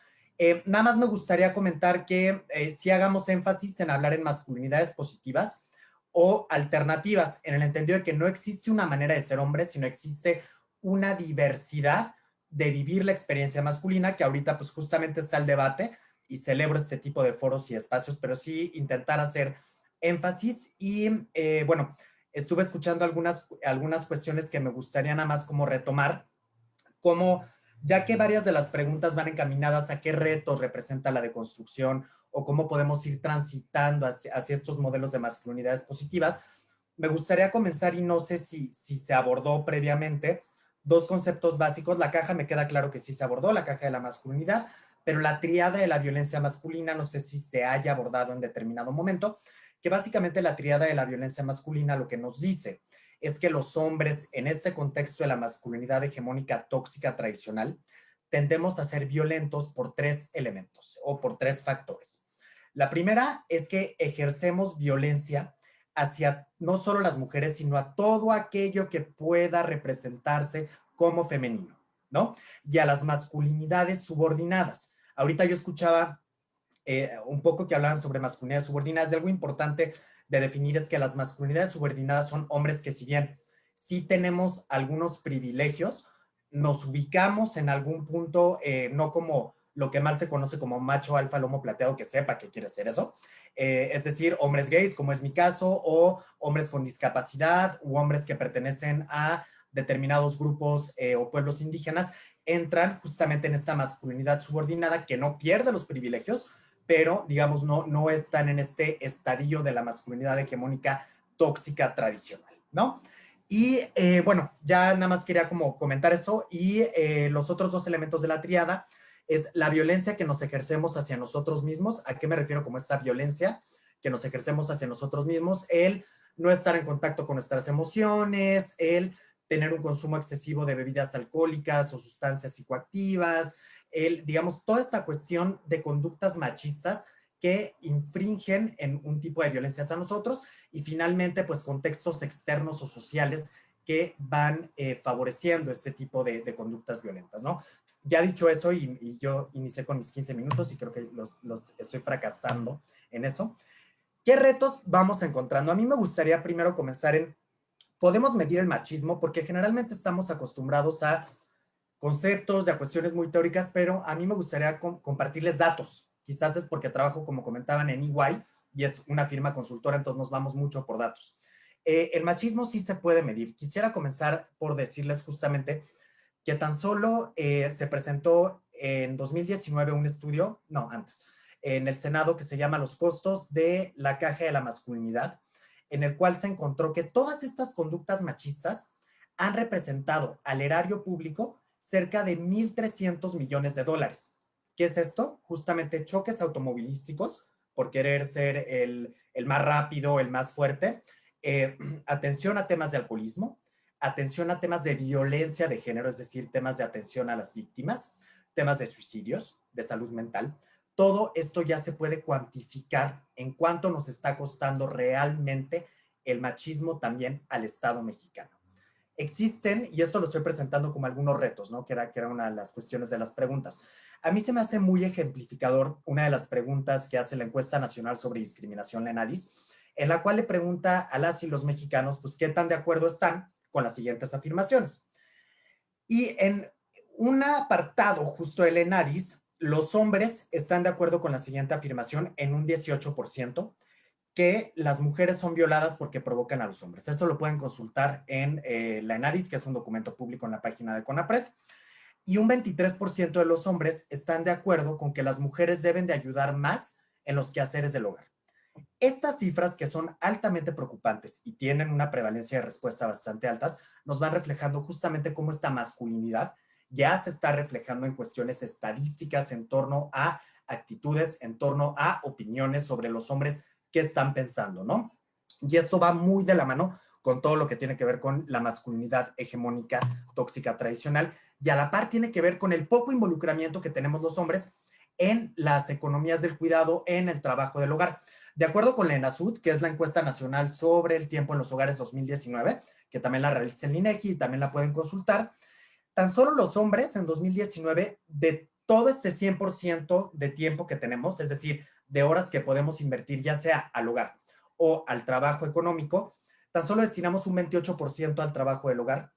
Nada más me gustaría comentar que si hagamos énfasis en hablar en masculinidades positivas o alternativas, en el entendido de que no existe una manera de ser hombre, sino existe una diversidad de vivir la experiencia masculina, que ahorita pues justamente está el debate y celebro este tipo de foros y espacios, pero sí intentar hacer énfasis y bueno, estuve escuchando algunas cuestiones que me gustaría nada más como retomar, como ya que varias de las preguntas van encaminadas a qué retos representa la deconstrucción o cómo podemos ir transitando hacia estos modelos de masculinidades positivas, me gustaría comenzar y no sé si se abordó previamente dos conceptos básicos. La caja me queda claro que sí se abordó, la caja de la masculinidad, pero la tríada de la violencia masculina no sé si se haya abordado en determinado momento, que básicamente la tríada de la violencia masculina lo que nos dice es que los hombres en este contexto de la masculinidad hegemónica tóxica tradicional tendemos a ser violentos por tres elementos o por tres factores. La primera es que ejercemos violencia hacia no solo las mujeres, sino a todo aquello que pueda representarse como femenino, ¿no? Y a las masculinidades subordinadas. Ahorita yo escuchaba un poco que hablaban sobre masculinidades subordinadas, y algo importante de definir es que las masculinidades subordinadas son hombres que si bien sí tenemos algunos privilegios, nos ubicamos en algún punto, no como lo que más se conoce como macho alfa lomo plateado, que sepa qué quiere decir eso, es decir, hombres gays, como es mi caso, o hombres con discapacidad, u hombres que pertenecen a determinados grupos o pueblos indígenas, entran justamente en esta masculinidad subordinada que no pierde los privilegios, pero digamos no están en este estadio de la masculinidad hegemónica tóxica tradicional, ¿no? Y bueno, ya nada más quería como comentar eso y los otros dos elementos de la tríada es la violencia que nos ejercemos hacia nosotros mismos. ¿A qué me refiero como esta violencia que nos ejercemos hacia nosotros mismos? El no estar en contacto con nuestras emociones, el tener un consumo excesivo de bebidas alcohólicas o sustancias psicoactivas, digamos, toda esta cuestión de conductas machistas que infringen en un tipo de violencia hacia nosotros y finalmente, pues, contextos externos o sociales que van favoreciendo este tipo de conductas violentas, ¿no? Ya dicho eso, y yo inicié con mis 15 minutos y creo que los estoy fracasando en eso. ¿Qué retos vamos encontrando? A mí me gustaría primero comenzar en, podemos medir el machismo porque generalmente estamos acostumbrados a conceptos, a cuestiones muy teóricas, pero a mí me gustaría compartirles datos. Quizás es porque trabajo, como comentaban, en EY y es una firma consultora, entonces nos vamos mucho por datos. El machismo sí se puede medir. Quisiera comenzar por decirles justamente que tan solo se presentó en 2019 un estudio, no, antes, en el Senado que se llama Los costos de la caja de la masculinidad, en el cual se encontró que todas estas conductas machistas han representado al erario público cerca de 1.300 millones de dólares. ¿Qué es esto? Justamente choques automovilísticos por querer ser el más rápido, el más fuerte, atención a temas de alcoholismo, atención a temas de violencia de género, es decir, temas de atención a las víctimas, temas de suicidios, de salud mental. Todo esto ya se puede cuantificar en cuánto nos está costando realmente el machismo también al Estado mexicano. Existen, y esto lo estoy presentando como algunos retos, ¿no? Que era una de las cuestiones de las preguntas. A mí se me hace muy ejemplificador una de las preguntas que hace la encuesta nacional sobre discriminación, la ENADIS, en la cual le pregunta a las y los mexicanos, pues, ¿qué tan de acuerdo están con las siguientes afirmaciones? Y en un apartado justo del ENADIS, los hombres están de acuerdo con la siguiente afirmación en un 18%, que las mujeres son violadas porque provocan a los hombres. Eso lo pueden consultar en la ENADIS, que es un documento público en la página de CONAPRED. Y un 23% de los hombres están de acuerdo con que las mujeres deben de ayudar más en los quehaceres del hogar. Estas cifras, que son altamente preocupantes y tienen una prevalencia de respuesta bastante altas, nos van reflejando justamente cómo esta masculinidad ya se está reflejando en cuestiones estadísticas en torno a actitudes, en torno a opiniones sobre los hombres que están pensando, ¿no? Y esto va muy de la mano con todo lo que tiene que ver con la masculinidad hegemónica, tóxica, tradicional, y a la par tiene que ver con el poco involucramiento que tenemos los hombres en las economías del cuidado, en el trabajo del hogar. De acuerdo con la ENASUD, que es la encuesta nacional sobre el tiempo en los hogares 2019, que también la realiza el INEGI y también la pueden consultar, tan solo los hombres en 2019, de todo este 100% de tiempo que tenemos, es decir, de horas que podemos invertir ya sea al hogar o al trabajo económico, tan solo destinamos un 28% al trabajo del hogar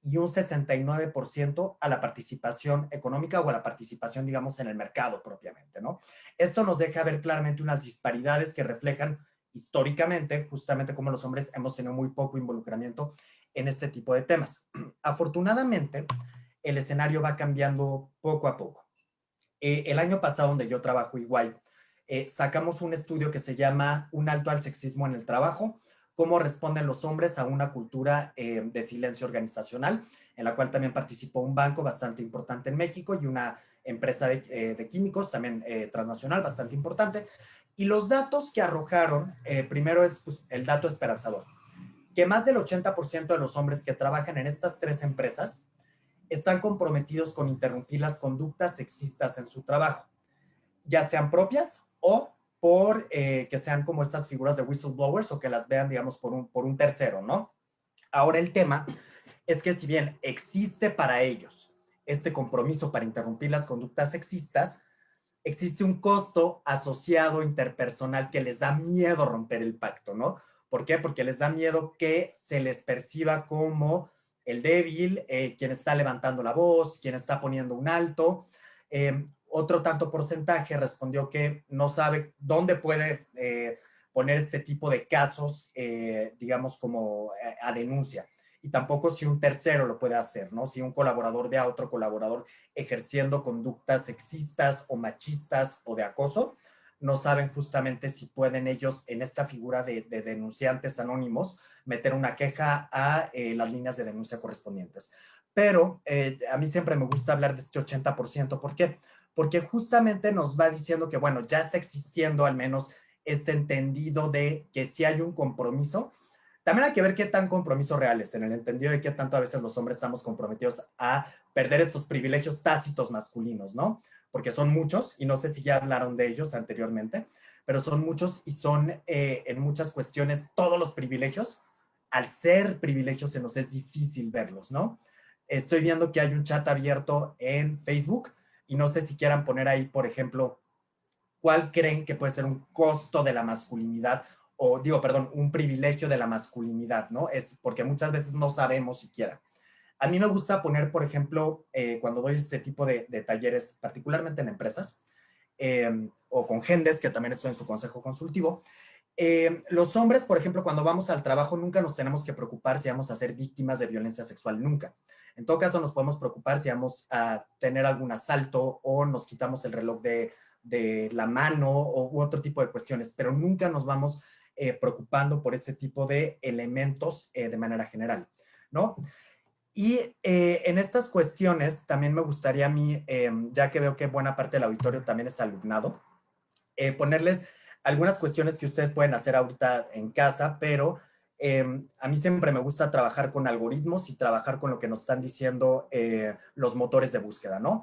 y un 69% a la participación económica o a la participación, digamos, en el mercado propiamente, ¿no? Esto nos deja ver claramente unas disparidades que reflejan históricamente justamente cómo los hombres hemos tenido muy poco involucramiento en este tipo de temas. Afortunadamente, el escenario va cambiando poco a poco. El año pasado, donde yo trabajo igual, sacamos un estudio que se llama Un alto al sexismo en el trabajo, cómo responden los hombres a una cultura de silencio organizacional, en la cual también participó un banco bastante importante en México y una empresa de químicos también transnacional bastante importante. Y los datos que arrojaron, primero es pues, el dato esperanzador, que más del 80% de los hombres que trabajan en estas tres empresas están comprometidos con interrumpir las conductas sexistas en su trabajo, ya sean propias o por que sean como estas figuras de whistleblowers o que las vean, digamos, por un tercero, ¿no? Ahora el tema es que si bien existe para ellos este compromiso para interrumpir las conductas sexistas, existe un costo asociado interpersonal que les da miedo romper el pacto, ¿no? ¿Por qué? Porque les da miedo que se les perciba como el débil, quien está levantando la voz, quien está poniendo un alto. Otro tanto porcentaje respondió que no sabe dónde puede poner este tipo de casos, digamos, como a denuncia. Y tampoco si un tercero lo puede hacer, ¿no? Si un colaborador ve a otro colaborador ejerciendo conductas sexistas o machistas o de acoso, no saben justamente si pueden ellos en esta figura de denunciantes anónimos meter una queja a las líneas de denuncia correspondientes. Pero a mí siempre me gusta hablar de este 80%. ¿Por qué? Porque justamente nos va diciendo que, bueno, ya está existiendo al menos este entendido de que si hay un compromiso. También hay que ver qué tan compromiso real es, en el entendido de qué tanto a veces los hombres estamos comprometidos a perder estos privilegios tácitos masculinos, ¿no? Porque son muchos, y no sé si ya hablaron de ellos anteriormente, pero son muchos y son en muchas cuestiones todos los privilegios. Al ser privilegios se nos es difícil verlos, ¿no? Estoy viendo que hay un chat abierto en Facebook y no sé si quieran poner ahí, por ejemplo, cuál creen que puede ser un costo de la masculinidad o digo, perdón, un privilegio de la masculinidad, ¿no? Es porque muchas veces no sabemos siquiera. A mí me gusta poner, por ejemplo, cuando doy este tipo de talleres, particularmente en empresas, o con Gendes, que también estoy en su consejo consultivo, los hombres, por ejemplo, cuando vamos al trabajo, nunca nos tenemos que preocupar si vamos a ser víctimas de violencia sexual, nunca. En todo caso, nos podemos preocupar si vamos a tener algún asalto o nos quitamos el reloj de la mano u otro tipo de cuestiones, pero nunca nos vamos preocupando por ese tipo de elementos de manera general, ¿no? Y en estas cuestiones también me gustaría a mí, ya que veo que buena parte del auditorio también es alumnado, ponerles algunas cuestiones que ustedes pueden hacer ahorita en casa, pero a mí siempre me gusta trabajar con algoritmos y trabajar con lo que nos están diciendo los motores de búsqueda, ¿no?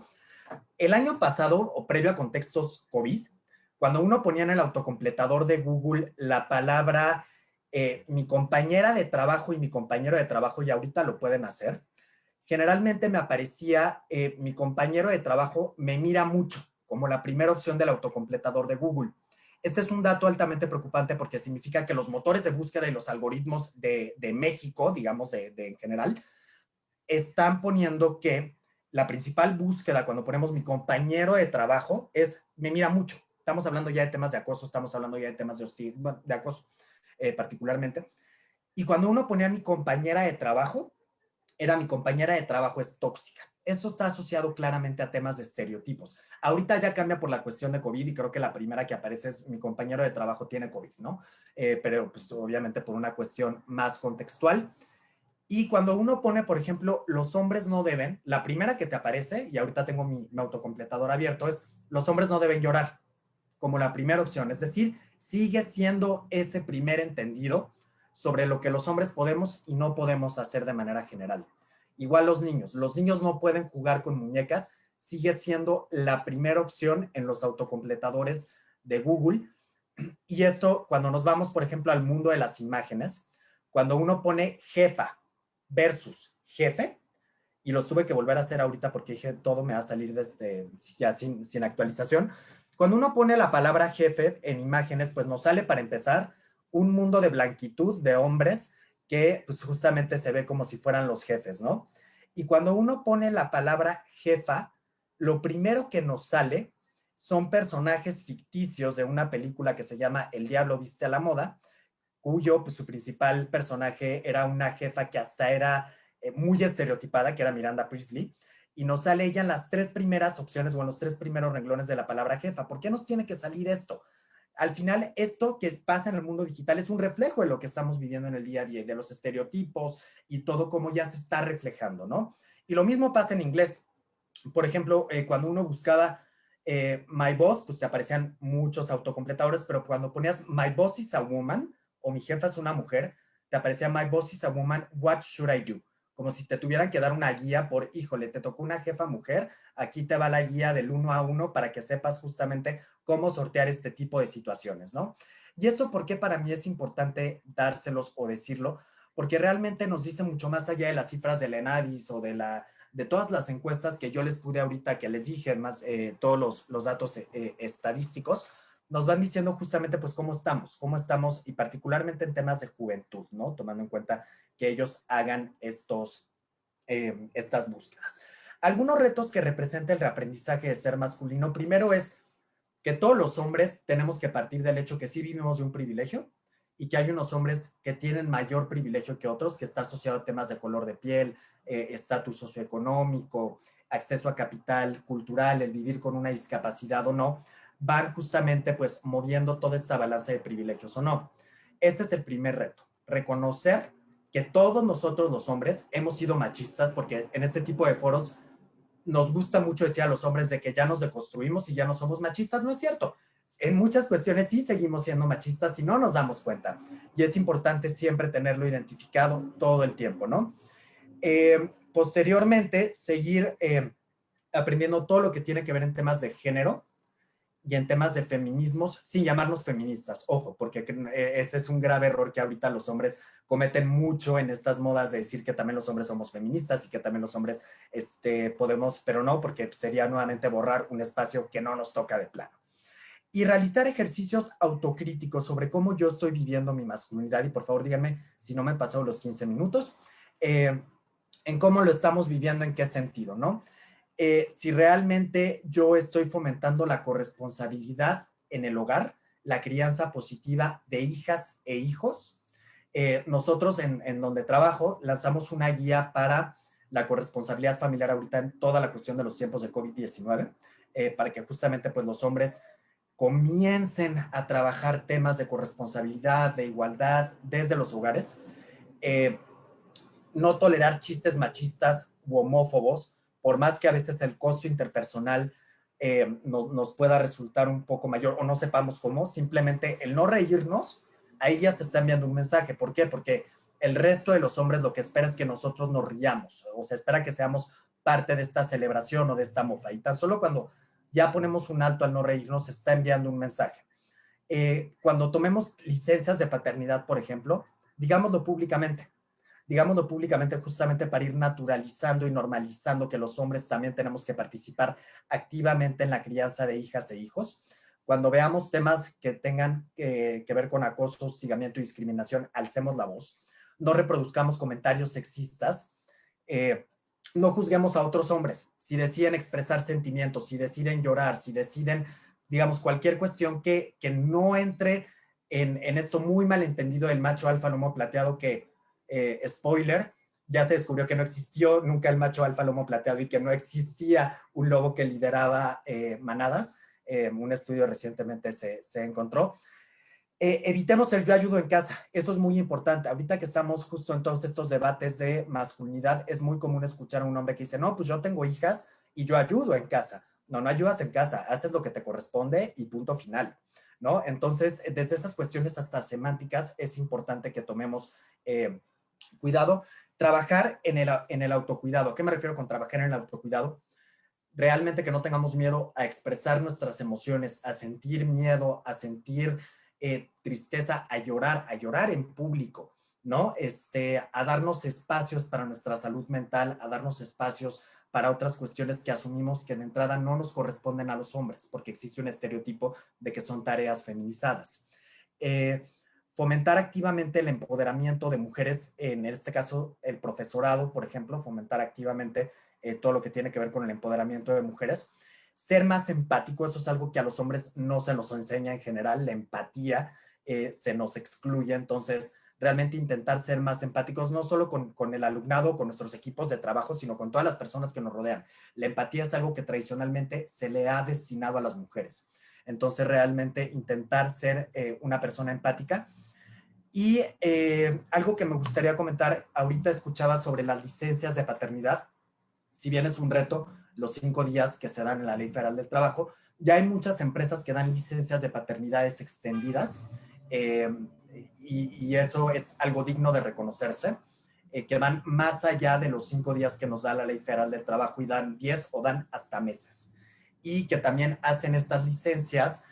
El año pasado, o previo a contextos COVID, cuando uno ponía en el autocompletador de Google la palabra mi compañera de trabajo y mi compañero de trabajo, y ahorita lo pueden hacer, generalmente me aparecía mi compañero de trabajo me mira mucho, como la primera opción del autocompletador de Google. Este es un dato altamente preocupante porque significa que los motores de búsqueda y los algoritmos de México, digamos en general, están poniendo que la principal búsqueda cuando ponemos mi compañero de trabajo es me mira mucho. Estamos hablando ya de temas de acoso, estamos hablando ya de temas de acoso particularmente. Y cuando uno ponía mi compañera de trabajo, era mi compañera de trabajo es tóxica. Esto está asociado claramente a temas de estereotipos. Ahorita ya cambia por la cuestión de COVID y creo que la primera que aparece es mi compañero de trabajo tiene COVID, ¿no? Pero pues obviamente por una cuestión más contextual. Y cuando uno pone, por ejemplo, los hombres no deben, la primera que te aparece, y ahorita tengo mi autocompletador abierto, es los hombres no deben llorar, como la primera opción. Es decir, sigue siendo ese primer entendido sobre lo que los hombres podemos y no podemos hacer de manera general. Igual los niños no pueden jugar con muñecas, sigue siendo la primera opción en los autocompletadores de Google. Y esto, cuando nos vamos, por ejemplo, al mundo de las imágenes, cuando uno pone jefa versus jefe, y lo tuve que volver a hacer ahorita porque dije, todo me va a salir ya sin actualización. Cuando uno pone la palabra jefe en imágenes, pues nos sale, para empezar, un mundo de blanquitud de hombres que pues justamente se ve como si fueran los jefes, ¿no? Y cuando uno pone la palabra jefa, lo primero que nos sale son personajes ficticios de una película que se llama El Diablo Viste a la Moda, cuyo pues, su principal personaje era una jefa que hasta era muy estereotipada, que era Miranda Priestley, y nos sale ella en las 3 primeras opciones o en los 3 primeros renglones de la palabra jefa. ¿Por qué nos tiene que salir esto? Al final, esto que pasa en el mundo digital es un reflejo de lo que estamos viviendo en el día a día, de los estereotipos y todo como ya se está reflejando, ¿no? Y lo mismo pasa en inglés. Por ejemplo, cuando uno buscaba My Boss, pues te aparecían muchos autocompletadores, pero cuando ponías My Boss is a woman o mi jefa es una mujer, te aparecía My Boss is a woman, what should I do? Como si te tuvieran que dar una guía por, híjole, te tocó una jefa mujer, aquí te va la guía del 1 a 1 para que sepas justamente cómo sortear este tipo de situaciones, ¿no? Y esto, ¿por qué para mí es importante dárselos o decirlo? Porque realmente nos dice mucho más allá de las cifras del ENADIS o de todas las encuestas que yo les pude ahorita, que les dije, más todos los datos estadísticos, nos van diciendo justamente pues cómo estamos y particularmente en temas de juventud, ¿no? Tomando en cuenta que ellos hagan estas búsquedas. Algunos retos que representa el reaprendizaje de ser masculino, primero es que todos los hombres tenemos que partir del hecho que sí vivimos de un privilegio y que hay unos hombres que tienen mayor privilegio que otros, que está asociado a temas de color de piel, estatus socioeconómico, acceso a capital cultural, el vivir con una discapacidad o no, van justamente pues moviendo toda esta balanza de privilegios o no. Este es el primer reto, reconocer que todos nosotros los hombres hemos sido machistas, porque en este tipo de foros nos gusta mucho decir a los hombres de que ya nos deconstruimos y ya no somos machistas. No es cierto. En muchas cuestiones sí seguimos siendo machistas y no nos damos cuenta. Y es importante siempre tenerlo identificado todo el tiempo, ¿no? Posteriormente, seguir aprendiendo todo lo que tiene que ver en temas de género y en temas de feminismos, sin llamarnos feministas, ojo, porque ese es un grave error que ahorita los hombres cometen mucho en estas modas de decir que también los hombres somos feministas y que también los hombres podemos, pero no, porque sería nuevamente borrar un espacio que no nos toca de plano. Y realizar ejercicios autocríticos sobre cómo yo estoy viviendo mi masculinidad, y por favor díganme si no me he pasado los 15 minutos, en cómo lo estamos viviendo, en qué sentido, ¿no? Si realmente yo estoy fomentando la corresponsabilidad en el hogar, la crianza positiva de hijas e hijos. Nosotros en donde trabajo lanzamos una guía para la corresponsabilidad familiar ahorita en toda la cuestión de los tiempos de COVID-19, para que justamente pues los hombres comiencen a trabajar temas de corresponsabilidad, de igualdad desde los hogares. No tolerar chistes machistas u homófobos, por más que a veces el costo interpersonal nos pueda resultar un poco mayor o no sepamos cómo, simplemente el no reírnos, ahí ya se está enviando un mensaje. ¿Por qué? Porque el resto de los hombres lo que espera es que nosotros nos riamos, o se espera que seamos parte de esta celebración o de esta mofa. Y tan solo cuando ya ponemos un alto al no reírnos, se está enviando un mensaje. Cuando tomemos licencias de paternidad, por ejemplo, digámoslo públicamente justamente para ir naturalizando y normalizando que los hombres también tenemos que participar activamente en la crianza de hijas e hijos. Cuando veamos temas que tengan que ver con acoso, hostigamiento y discriminación, alcemos la voz. No reproduzcamos comentarios sexistas. No juzguemos a otros hombres. Si deciden expresar sentimientos, si deciden llorar, si deciden, digamos, cualquier cuestión que no entre en esto muy malentendido del macho alfa lomo plateado que, spoiler, ya se descubrió que no existió nunca el macho alfa lomo plateado y que no existía un lobo que lideraba manadas. Un estudio recientemente se encontró. Evitemos el yo ayudo en casa. Esto es muy importante. Ahorita que estamos justo en todos estos debates de masculinidad, es muy común escuchar a un hombre que dice, no, pues yo tengo hijas y yo ayudo en casa. No, no ayudas en casa, haces lo que te corresponde y punto final, ¿no? Entonces, desde estas cuestiones hasta semánticas, es importante que tomemos cuidado. Trabajar en el autocuidado. ¿A qué me refiero con trabajar en el autocuidado? Realmente que no tengamos miedo a expresar nuestras emociones, a sentir miedo, a sentir tristeza, a llorar en público, ¿no? A darnos espacios para nuestra salud mental, a darnos espacios para otras cuestiones que asumimos que de entrada no nos corresponden a los hombres, porque existe un estereotipo de que son tareas feminizadas. Fomentar activamente el empoderamiento de mujeres, en este caso el profesorado, por ejemplo, fomentar activamente todo lo que tiene que ver con el empoderamiento de mujeres. Ser más empático, eso es algo que a los hombres no se nos enseña en general, la empatía se nos excluye, entonces realmente intentar ser más empáticos, no solo con el alumnado, con nuestros equipos de trabajo, sino con todas las personas que nos rodean. La empatía es algo que tradicionalmente se le ha destinado a las mujeres. Entonces, realmente intentar ser una persona empática. Y algo que me gustaría comentar, ahorita escuchaba sobre las licencias de paternidad. Si bien es un reto, los 5 días que se dan en la Ley Federal del Trabajo, ya hay muchas empresas que dan licencias de paternidades extendidas y eso es algo digno de reconocerse, que van más allá de los 5 días que nos da la Ley Federal del Trabajo y dan 10 o dan hasta meses. Y que también hacen estas licencias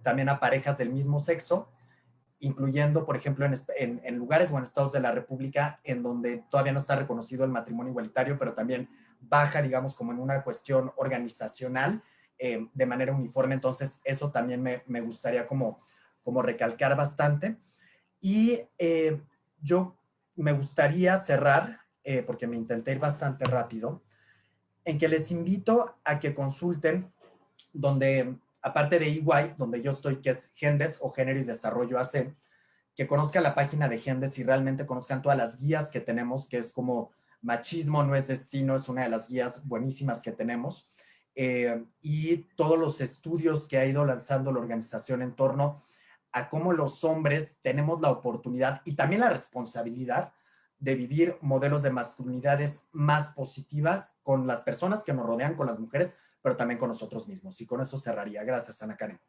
también a parejas del mismo sexo, incluyendo, por ejemplo, en lugares o en estados de la República en donde todavía no está reconocido el matrimonio igualitario, pero también baja, digamos, como en una cuestión organizacional de manera uniforme. Entonces, eso también me gustaría como recalcar bastante. Y yo me gustaría cerrar, porque me intenté ir bastante rápido, en que les invito a que consulten donde, aparte de EY, donde yo estoy, que es Gendes o Género y Desarrollo AC, que conozcan la página de Gendes y realmente conozcan todas las guías que tenemos, que es como Machismo no es destino, es una de las guías buenísimas que tenemos, y todos los estudios que ha ido lanzando la organización en torno a cómo los hombres tenemos la oportunidad y también la responsabilidad de vivir modelos de masculinidades más positivas con las personas que nos rodean, con las mujeres, pero también con nosotros mismos. Y con eso cerraría. Gracias, Ana Karen.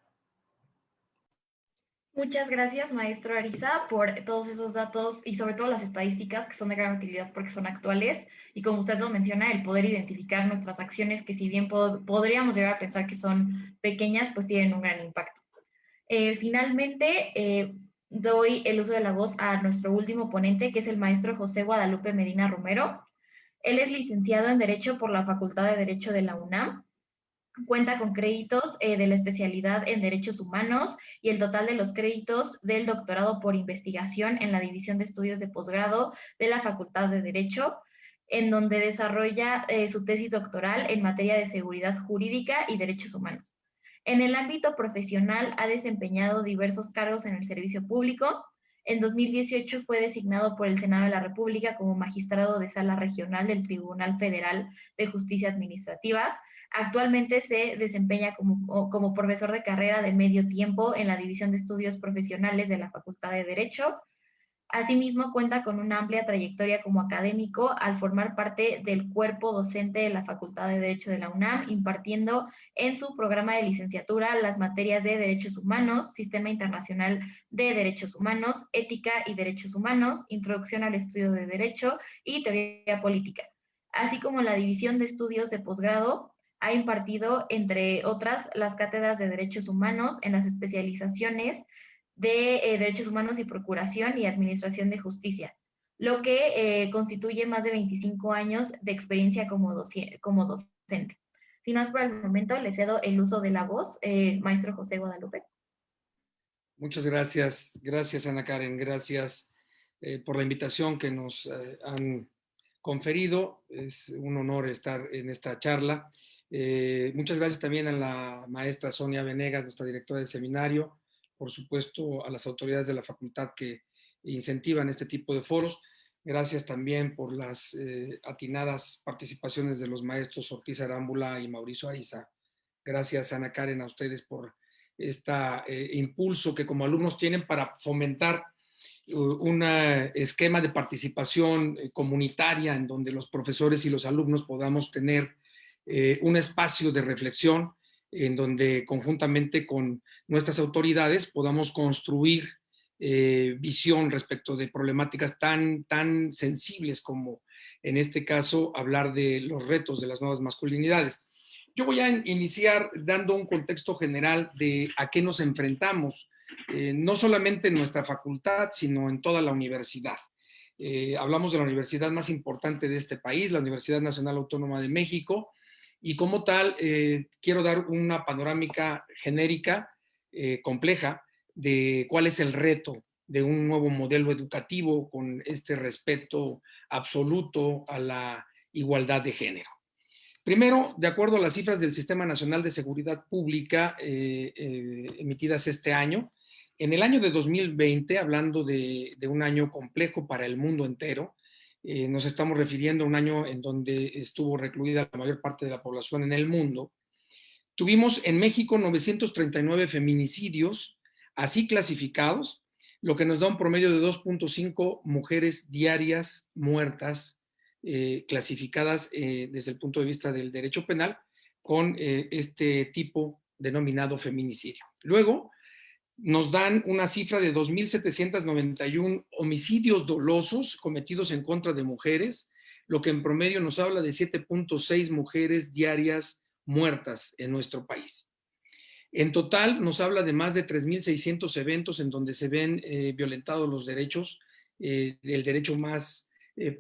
Muchas gracias, maestro Ariza, por todos esos datos y sobre todo las estadísticas que son de gran utilidad porque son actuales y como usted lo menciona, el poder identificar nuestras acciones que si bien podríamos llegar a pensar que son pequeñas, pues tienen un gran impacto. Finalmente, doy el uso de la voz a nuestro último ponente, que es el maestro José Guadalupe Medina Romero. Él es licenciado en Derecho por la Facultad de Derecho de la UNAM. Cuenta con créditos de la especialidad en Derechos Humanos y el total de los créditos del doctorado por investigación en la División de Estudios de Posgrado de la Facultad de Derecho, en donde desarrolla su tesis doctoral en materia de seguridad jurídica y derechos humanos. En el ámbito profesional ha desempeñado diversos cargos en el servicio público. En 2018 fue designado por el Senado de la República como magistrado de Sala Regional del Tribunal Federal de Justicia Administrativa. Actualmente se desempeña como profesor de carrera de medio tiempo en la División de Estudios Profesionales de la Facultad de Derecho. Asimismo, cuenta con una amplia trayectoria como académico al formar parte del cuerpo docente de la Facultad de Derecho de la UNAM, impartiendo en su programa de licenciatura las materias de Derechos Humanos, Sistema Internacional de Derechos Humanos, Ética y Derechos Humanos, Introducción al Estudio de Derecho y Teoría Política, así como la División de Estudios de Posgrado. Ha impartido, entre otras, las cátedras de Derechos Humanos en las especializaciones de Derechos Humanos y Procuración y Administración de Justicia, lo que constituye más de 25 años de experiencia como docente. Sin más por el momento, le cedo el uso de la voz, maestro José Guadalupe. Muchas gracias. Gracias, Ana Karen. Gracias por la invitación que nos han conferido. Es un honor estar en esta charla. Muchas gracias también a la maestra Sonia Venegas, nuestra directora del seminario, por supuesto a las autoridades de la facultad que incentivan este tipo de foros. Gracias también por las atinadas participaciones de los maestros Ortiz Arámbula y Mauricio Ariza. Gracias, Ana Karen, a ustedes por impulso que como alumnos tienen para fomentar un esquema de participación comunitaria en donde los profesores y los alumnos podamos tener un espacio de reflexión en donde conjuntamente con nuestras autoridades podamos construir visión respecto de problemáticas tan sensibles como en este caso hablar de los retos de las nuevas masculinidades. Yo voy a iniciar dando un contexto general de a qué nos enfrentamos, no solamente en nuestra facultad, sino en toda la universidad. Hablamos de la universidad más importante de este país, la Universidad Nacional Autónoma de México, y como tal quiero dar una panorámica genérica, compleja, de cuál es el reto de un nuevo modelo educativo con este respeto absoluto a la igualdad de género. Primero, de acuerdo a las cifras del Sistema Nacional de Seguridad Pública emitidas este año, en el año de 2020, hablando de un año complejo para el mundo entero, nos estamos refiriendo a un año en donde estuvo recluida la mayor parte de la población en el mundo, tuvimos en México 939 feminicidios, así clasificados, lo que nos da un promedio de 2.5 mujeres diarias muertas, clasificadas desde el punto de vista del derecho penal, con este tipo denominado feminicidio. Luego, nos dan una cifra de 2.791 homicidios dolosos cometidos en contra de mujeres, lo que en promedio nos habla de 7.6 mujeres diarias muertas en nuestro país. En total nos habla de más de 3.600 eventos en donde se ven violentados los derechos, el derecho más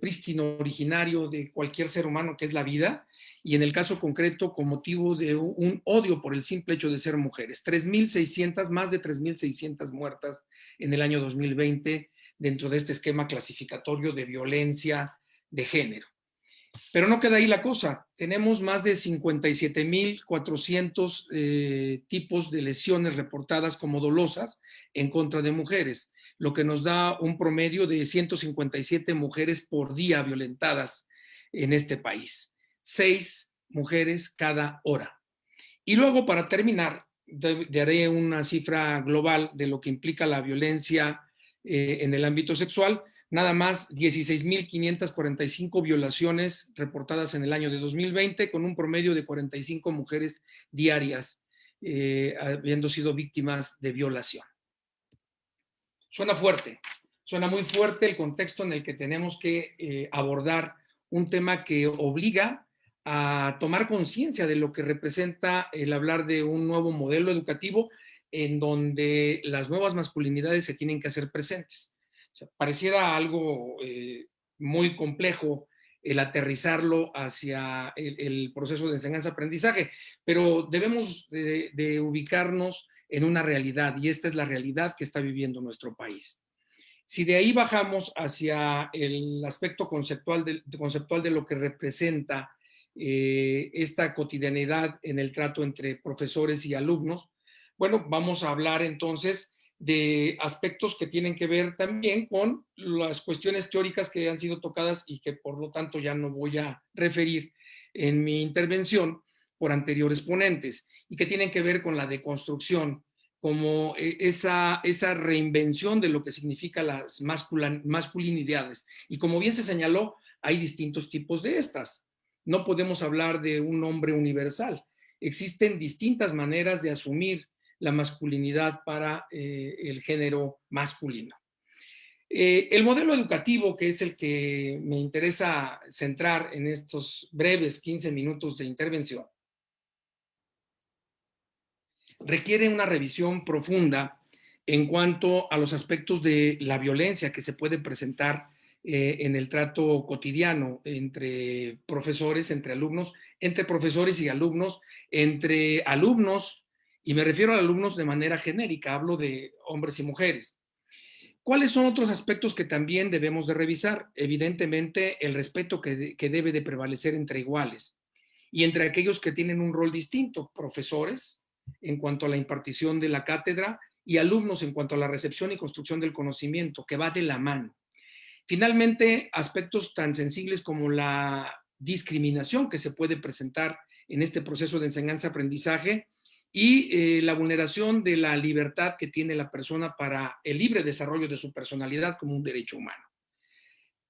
prístino, originario de cualquier ser humano, que es la vida, y en el caso concreto con motivo de un odio por el simple hecho de ser mujeres. 3.600, más de 3.600 muertas en el año 2020 dentro de este esquema clasificatorio de violencia de género. Pero no queda ahí la cosa. Tenemos más de 57.400 tipos de lesiones reportadas como dolosas en contra de mujeres, lo que nos da un promedio de 157 mujeres por día violentadas en este país. 6 mujeres cada hora. Y luego, para terminar, daré una cifra global de lo que implica la violencia en el ámbito sexual. Nada más 16.545 violaciones reportadas en el año de 2020, con un promedio de 45 mujeres diarias habiendo sido víctimas de violación. Suena fuerte, suena muy fuerte el contexto en el que tenemos que abordar un tema que obliga a tomar conciencia de lo que representa el hablar de un nuevo modelo educativo en donde las nuevas masculinidades se tienen que hacer presentes. O sea, pareciera algo muy complejo el aterrizarlo hacia el proceso de enseñanza-aprendizaje, pero debemos de ubicarnos en una realidad, y esta es la realidad que está viviendo nuestro país. Si de ahí bajamos hacia el aspecto conceptual de lo que representa esta cotidianidad en el trato entre profesores y alumnos, bueno, vamos a hablar entonces de aspectos que tienen que ver también con las cuestiones teóricas que han sido tocadas y que por lo tanto ya no voy a referir en mi intervención por anteriores ponentes, y que tienen que ver con la deconstrucción, como esa reinvención de lo que significa las masculinidades. Y como bien se señaló, hay distintos tipos de estas. No podemos hablar de un hombre universal. Existen distintas maneras de asumir la masculinidad para el género masculino. El modelo educativo, que es el que me interesa centrar en estos breves 15 minutos de intervención, requiere una revisión profunda en cuanto a los aspectos de la violencia que se puede presentar en el trato cotidiano entre profesores, entre alumnos, entre profesores y alumnos, entre alumnos, y me refiero a alumnos de manera genérica, hablo de hombres y mujeres. ¿Cuáles son otros aspectos que también debemos de revisar? Evidentemente, el respeto que debe de prevalecer entre iguales y entre aquellos que tienen un rol distinto, profesores en cuanto a la impartición de la cátedra y alumnos en cuanto a la recepción y construcción del conocimiento, que va de la mano. Finalmente, aspectos tan sensibles como la discriminación que se puede presentar en este proceso de enseñanza-aprendizaje y la vulneración de la libertad que tiene la persona para el libre desarrollo de su personalidad como un derecho humano.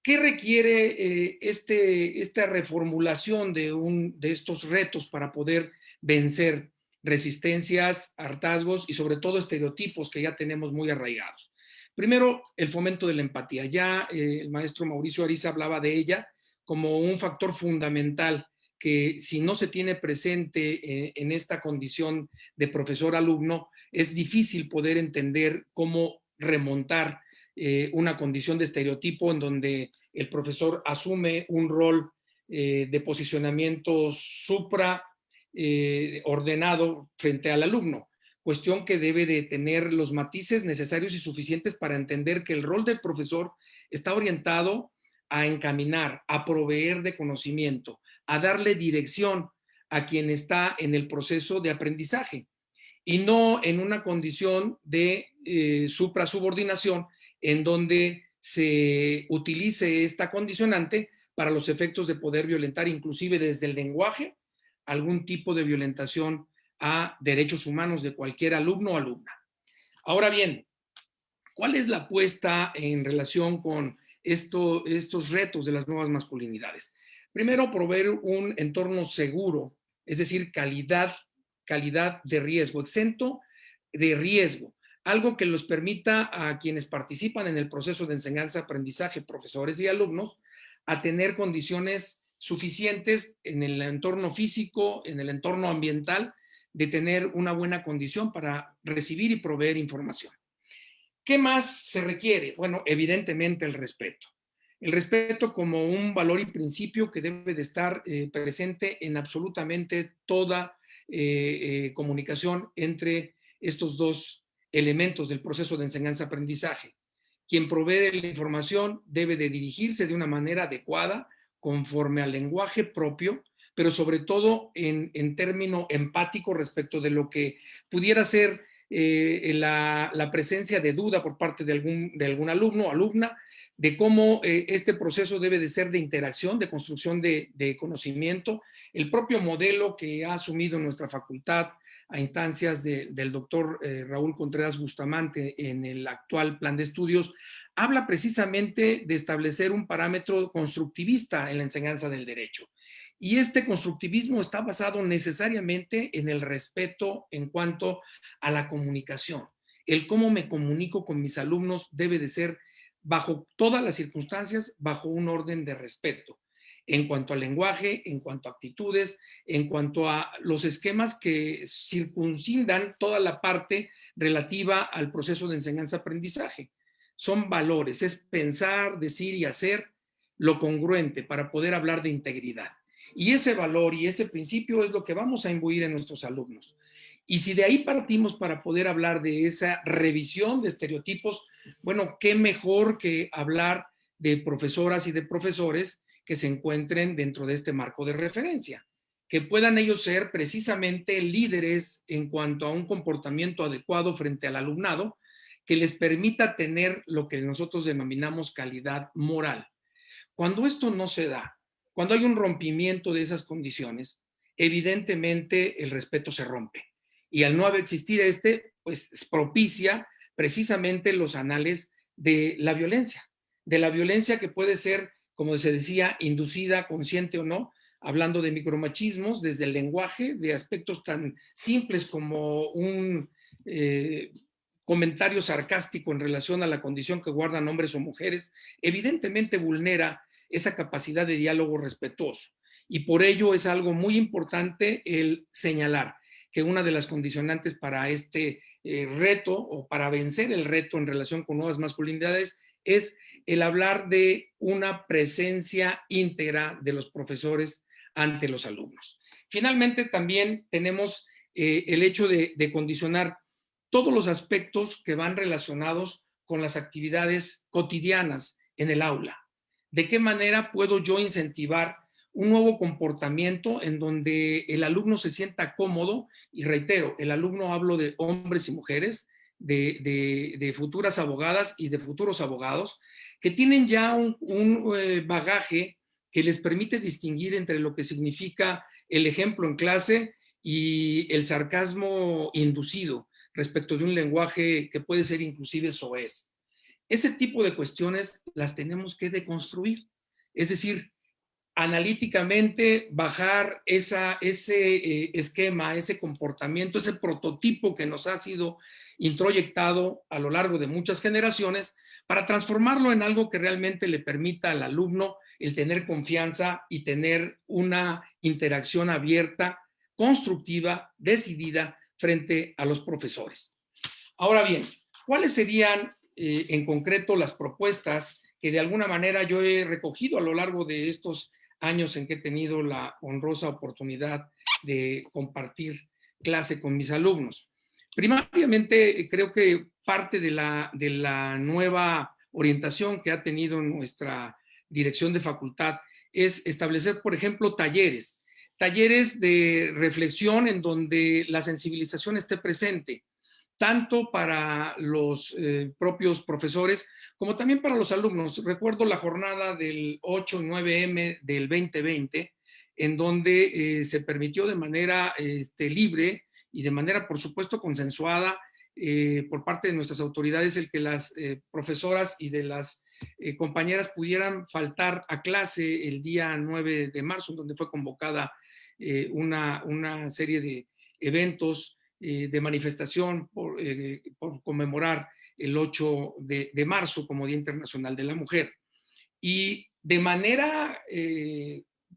¿Qué requiere esta reformulación de estos retos para poder vencer resistencias, hartazgos y sobre todo estereotipos que ya tenemos muy arraigados? Primero, el fomento de la empatía. Ya el maestro Mauricio Ariza hablaba de ella como un factor fundamental que si no se tiene presente en esta condición de profesor-alumno, es difícil poder entender cómo remontar una condición de estereotipo en donde el profesor asume un rol de posicionamiento supra ordenado frente al alumno, cuestión que debe de tener los matices necesarios y suficientes para entender que el rol del profesor está orientado a encaminar, a proveer de conocimiento, a darle dirección a quien está en el proceso de aprendizaje y no en una condición de supra-subordinación en donde se utilice esta condicionante para los efectos de poder violentar, inclusive desde el lenguaje, algún tipo de violentación a derechos humanos de cualquier alumno o alumna. Ahora bien, ¿cuál es la apuesta en relación con estos retos de las nuevas masculinidades? Primero, proveer un entorno seguro, es decir, calidad de riesgo, exento de riesgo, algo que los permita a quienes participan en el proceso de enseñanza-aprendizaje, profesores y alumnos, a tener condiciones suficientes en el entorno físico, en el entorno ambiental, de tener una buena condición para recibir y proveer información. ¿Qué más se requiere? Bueno, evidentemente el respeto. El respeto como un valor y principio que debe de estar presente en absolutamente toda comunicación entre estos dos elementos del proceso de enseñanza-aprendizaje. Quien provee la información debe de dirigirse de una manera adecuada, conforme al lenguaje propio, pero sobre todo en término empático respecto de lo que pudiera ser la presencia de duda por parte de algún alumno o alumna, de cómo este proceso debe de ser de interacción, de construcción de conocimiento. El propio modelo que ha asumido nuestra facultad a instancias del doctor Raúl Contreras Bustamante en el actual plan de estudios, habla precisamente de establecer un parámetro constructivista en la enseñanza del derecho. Y este constructivismo está basado necesariamente en el respeto en cuanto a la comunicación. El cómo me comunico con mis alumnos debe de ser, bajo todas las circunstancias, bajo un orden de respeto. En cuanto al lenguaje, en cuanto a actitudes, en cuanto a los esquemas que circuncindan toda la parte relativa al proceso de enseñanza-aprendizaje. Son valores, es pensar, decir y hacer lo congruente para poder hablar de integridad. Y ese valor y ese principio es lo que vamos a imbuir en nuestros alumnos. Y si de ahí partimos para poder hablar de esa revisión de estereotipos, bueno, qué mejor que hablar de profesoras y de profesores que se encuentren dentro de este marco de referencia, que puedan ellos ser precisamente líderes en cuanto a un comportamiento adecuado frente al alumnado, que les permita tener lo que nosotros denominamos calidad moral. Cuando esto no se da, cuando hay un rompimiento de esas condiciones, evidentemente el respeto se rompe. Y al no haber existido pues propicia precisamente los anales de la violencia que puede ser, como se decía, inducida, consciente o no, hablando de micromachismos, desde el lenguaje, de aspectos tan simples como un comentario sarcástico en relación a la condición que guardan hombres o mujeres, evidentemente vulnera esa capacidad de diálogo respetuoso. Y por ello es algo muy importante el señalar que una de las condicionantes para este reto o para vencer el reto en relación con nuevas masculinidades es el hablar de una presencia íntegra de los profesores ante los alumnos. Finalmente, también tenemos el hecho de condicionar todos los aspectos que van relacionados con las actividades cotidianas en el aula. ¿De qué manera puedo yo incentivar un nuevo comportamiento en donde el alumno se sienta cómodo? Y reitero, el alumno, hablo de hombres y mujeres, de futuras abogadas y de futuros abogados, que tienen ya un bagaje que les permite distinguir entre lo que significa el ejemplo en clase y el sarcasmo inducido respecto de un lenguaje que puede ser inclusive soez. Ese tipo de cuestiones las tenemos que deconstruir. Es decir, analíticamente bajar ese esquema, ese comportamiento, ese prototipo que nos ha sido introyectado a lo largo de muchas generaciones para transformarlo en algo que realmente le permita al alumno el tener confianza y tener una interacción abierta, constructiva, decidida frente a los profesores. Ahora bien, ¿cuáles serían en concreto las propuestas que de alguna manera yo he recogido a lo largo de estos años en que he tenido la honrosa oportunidad de compartir clase con mis alumnos? Primariamente, creo que parte de la nueva orientación que ha tenido nuestra dirección de facultad es establecer, por ejemplo, talleres de reflexión en donde la sensibilización esté presente, tanto para los propios profesores como también para los alumnos. Recuerdo la jornada del 8-9M del 2020, en donde se permitió de manera libre y de manera, por supuesto, consensuada por parte de nuestras autoridades el que las profesoras y de las compañeras pudieran faltar a clase el día 9 de marzo, donde fue convocada una serie de eventos de manifestación por conmemorar el 8 de marzo como Día Internacional de la Mujer. Y de manera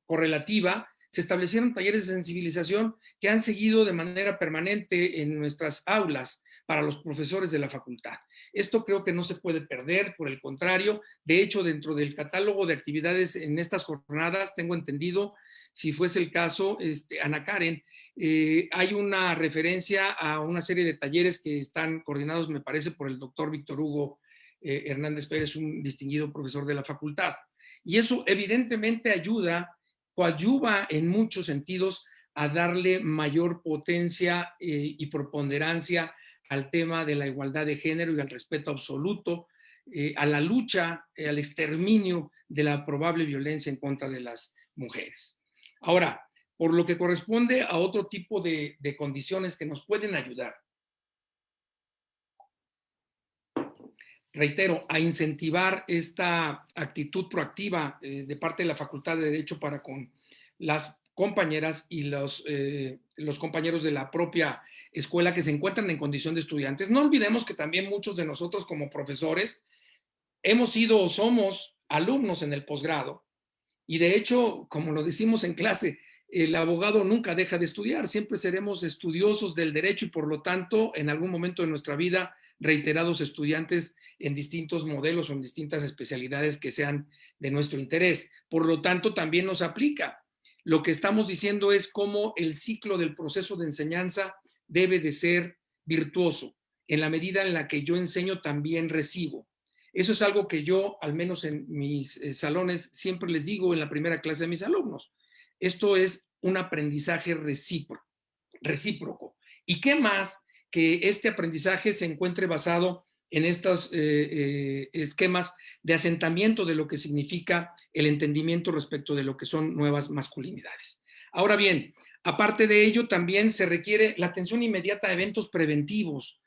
correlativa, se establecieron talleres de sensibilización que han seguido de manera permanente en nuestras aulas para los profesores de la facultad. Esto creo que no se puede perder, por el contrario. De hecho, dentro del catálogo de actividades en estas jornadas, tengo entendido, si fuese el caso, Ana Karen, hay una referencia a una serie de talleres que están coordinados, me parece, por el doctor Víctor Hugo Hernández Pérez, un distinguido profesor de la facultad. Y eso evidentemente coadyuva en muchos sentidos a darle mayor potencia y preponderancia al tema de la igualdad de género y al respeto absoluto, a la lucha, al exterminio de la probable violencia en contra de las mujeres. Ahora, por lo que corresponde a otro tipo de condiciones que nos pueden ayudar, reitero, a incentivar esta actitud proactiva de parte de la Facultad de Derecho para con las compañeras y los compañeros de la propia escuela que se encuentran en condición de estudiantes. No olvidemos que también muchos de nosotros como profesores hemos sido o somos alumnos en el posgrado y de hecho, como lo decimos en clase, el abogado nunca deja de estudiar, siempre seremos estudiosos del derecho y por lo tanto en algún momento de nuestra vida reiterados estudiantes en distintos modelos o en distintas especialidades que sean de nuestro interés. Por lo tanto, también nos aplica. Lo que estamos diciendo es cómo el ciclo del proceso de enseñanza debe de ser virtuoso. En la medida en la que yo enseño, también recibo. Eso es algo que yo, al menos en mis salones, siempre les digo en la primera clase a mis alumnos. Esto es un aprendizaje recíproco. ¿Y qué más que este aprendizaje se encuentre basado en estos esquemas de asentamiento de lo que significa el entendimiento respecto de lo que son nuevas masculinidades? Ahora bien, aparte de ello, también se requiere la atención inmediata a eventos preventivos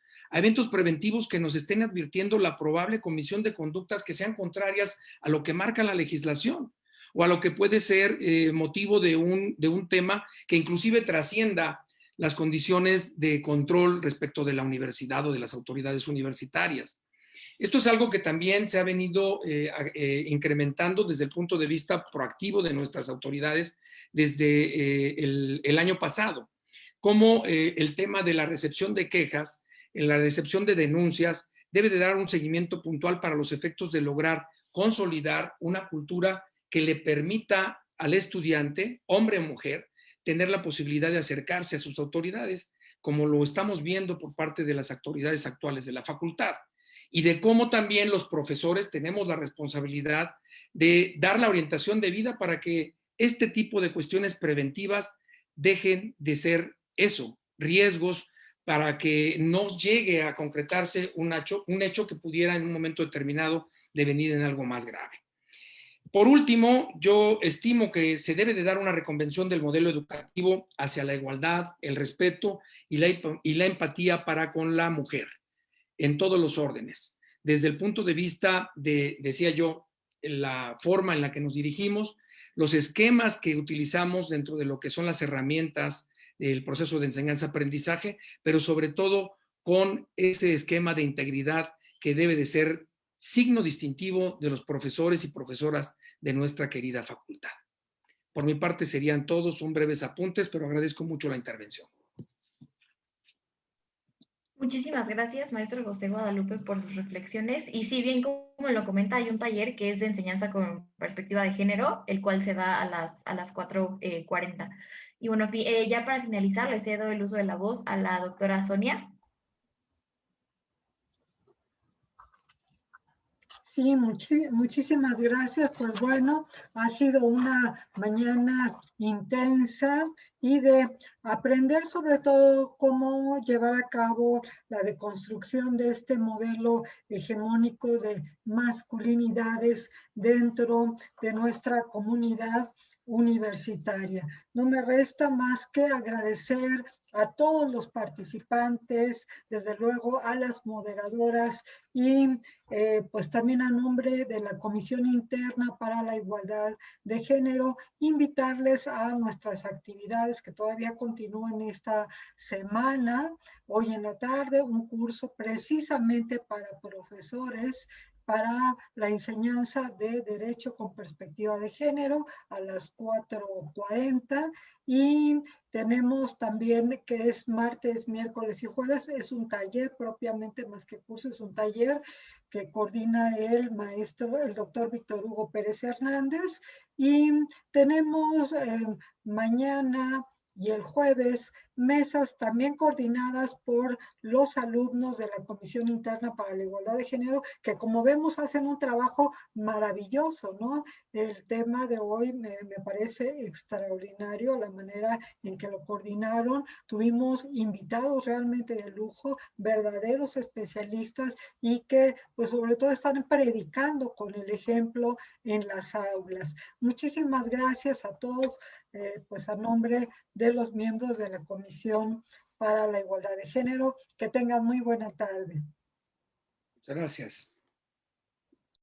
que nos estén advirtiendo la probable comisión de conductas que sean contrarias a lo que marca la legislación o a lo que puede ser motivo de un tema que inclusive trascienda las condiciones de control respecto de la universidad o de las autoridades universitarias. Esto es algo que también se ha venido incrementando desde el punto de vista proactivo de nuestras autoridades desde el año pasado, como el tema de la recepción de quejas, en la recepción de denuncias, debe de dar un seguimiento puntual para los efectos de lograr consolidar una cultura que le permita al estudiante, hombre o mujer, tener la posibilidad de acercarse a sus autoridades, como lo estamos viendo por parte de las autoridades actuales de la facultad, y de cómo también los profesores tenemos la responsabilidad de dar la orientación debida para que este tipo de cuestiones preventivas dejen de ser eso, riesgos, para que no llegue a concretarse un hecho que pudiera en un momento determinado devenir en algo más grave. Por último, yo estimo que se debe de dar una reconvención del modelo educativo hacia la igualdad, el respeto y la empatía para con la mujer en todos los órdenes. Desde el punto de vista de, decía yo, la forma en la que nos dirigimos, los esquemas que utilizamos dentro de lo que son las herramientas del proceso de enseñanza-aprendizaje, pero sobre todo con ese esquema de integridad que debe de ser signo distintivo de los profesores y profesoras de nuestra querida facultad. Por mi parte serían todos, son breves apuntes, pero agradezco mucho la intervención. Muchísimas gracias, maestro José Guadalupe, por sus reflexiones. Y sí, bien como lo comenta, hay un taller que es de enseñanza con perspectiva de género, el cual se da a las 4:40. Y bueno, ya para finalizar, le cedo el uso de la voz a la doctora Sonia. Sí, muchísimas gracias. Pues bueno, ha sido una mañana intensa y de aprender sobre todo cómo llevar a cabo la deconstrucción de este modelo hegemónico de masculinidades dentro de nuestra comunidad universitaria. No me resta más que agradecer a todos los participantes, desde luego a las moderadoras y pues también a nombre de la Comisión Interna para la Igualdad de Género, invitarles a nuestras actividades que todavía continúan esta semana. Hoy en la tarde, un curso precisamente para profesores para la enseñanza de Derecho con Perspectiva de Género a las 4:40 y tenemos también que es martes, miércoles y jueves, es un taller propiamente más que curso, es un taller que coordina el maestro, el doctor Víctor Hugo Pérez Hernández y tenemos mañana y el jueves mesas también coordinadas por los alumnos de la Comisión Interna para la Igualdad de Género, que como vemos hacen un trabajo maravilloso, ¿no? El tema de hoy me parece extraordinario, la manera en que lo coordinaron. Tuvimos invitados realmente de lujo, verdaderos especialistas y que pues sobre todo están predicando con el ejemplo en las aulas. Muchísimas gracias a todos, pues a nombre de los miembros de la Comisión para la Igualdad de Género. Que tengan muy buena tarde. Muchas gracias.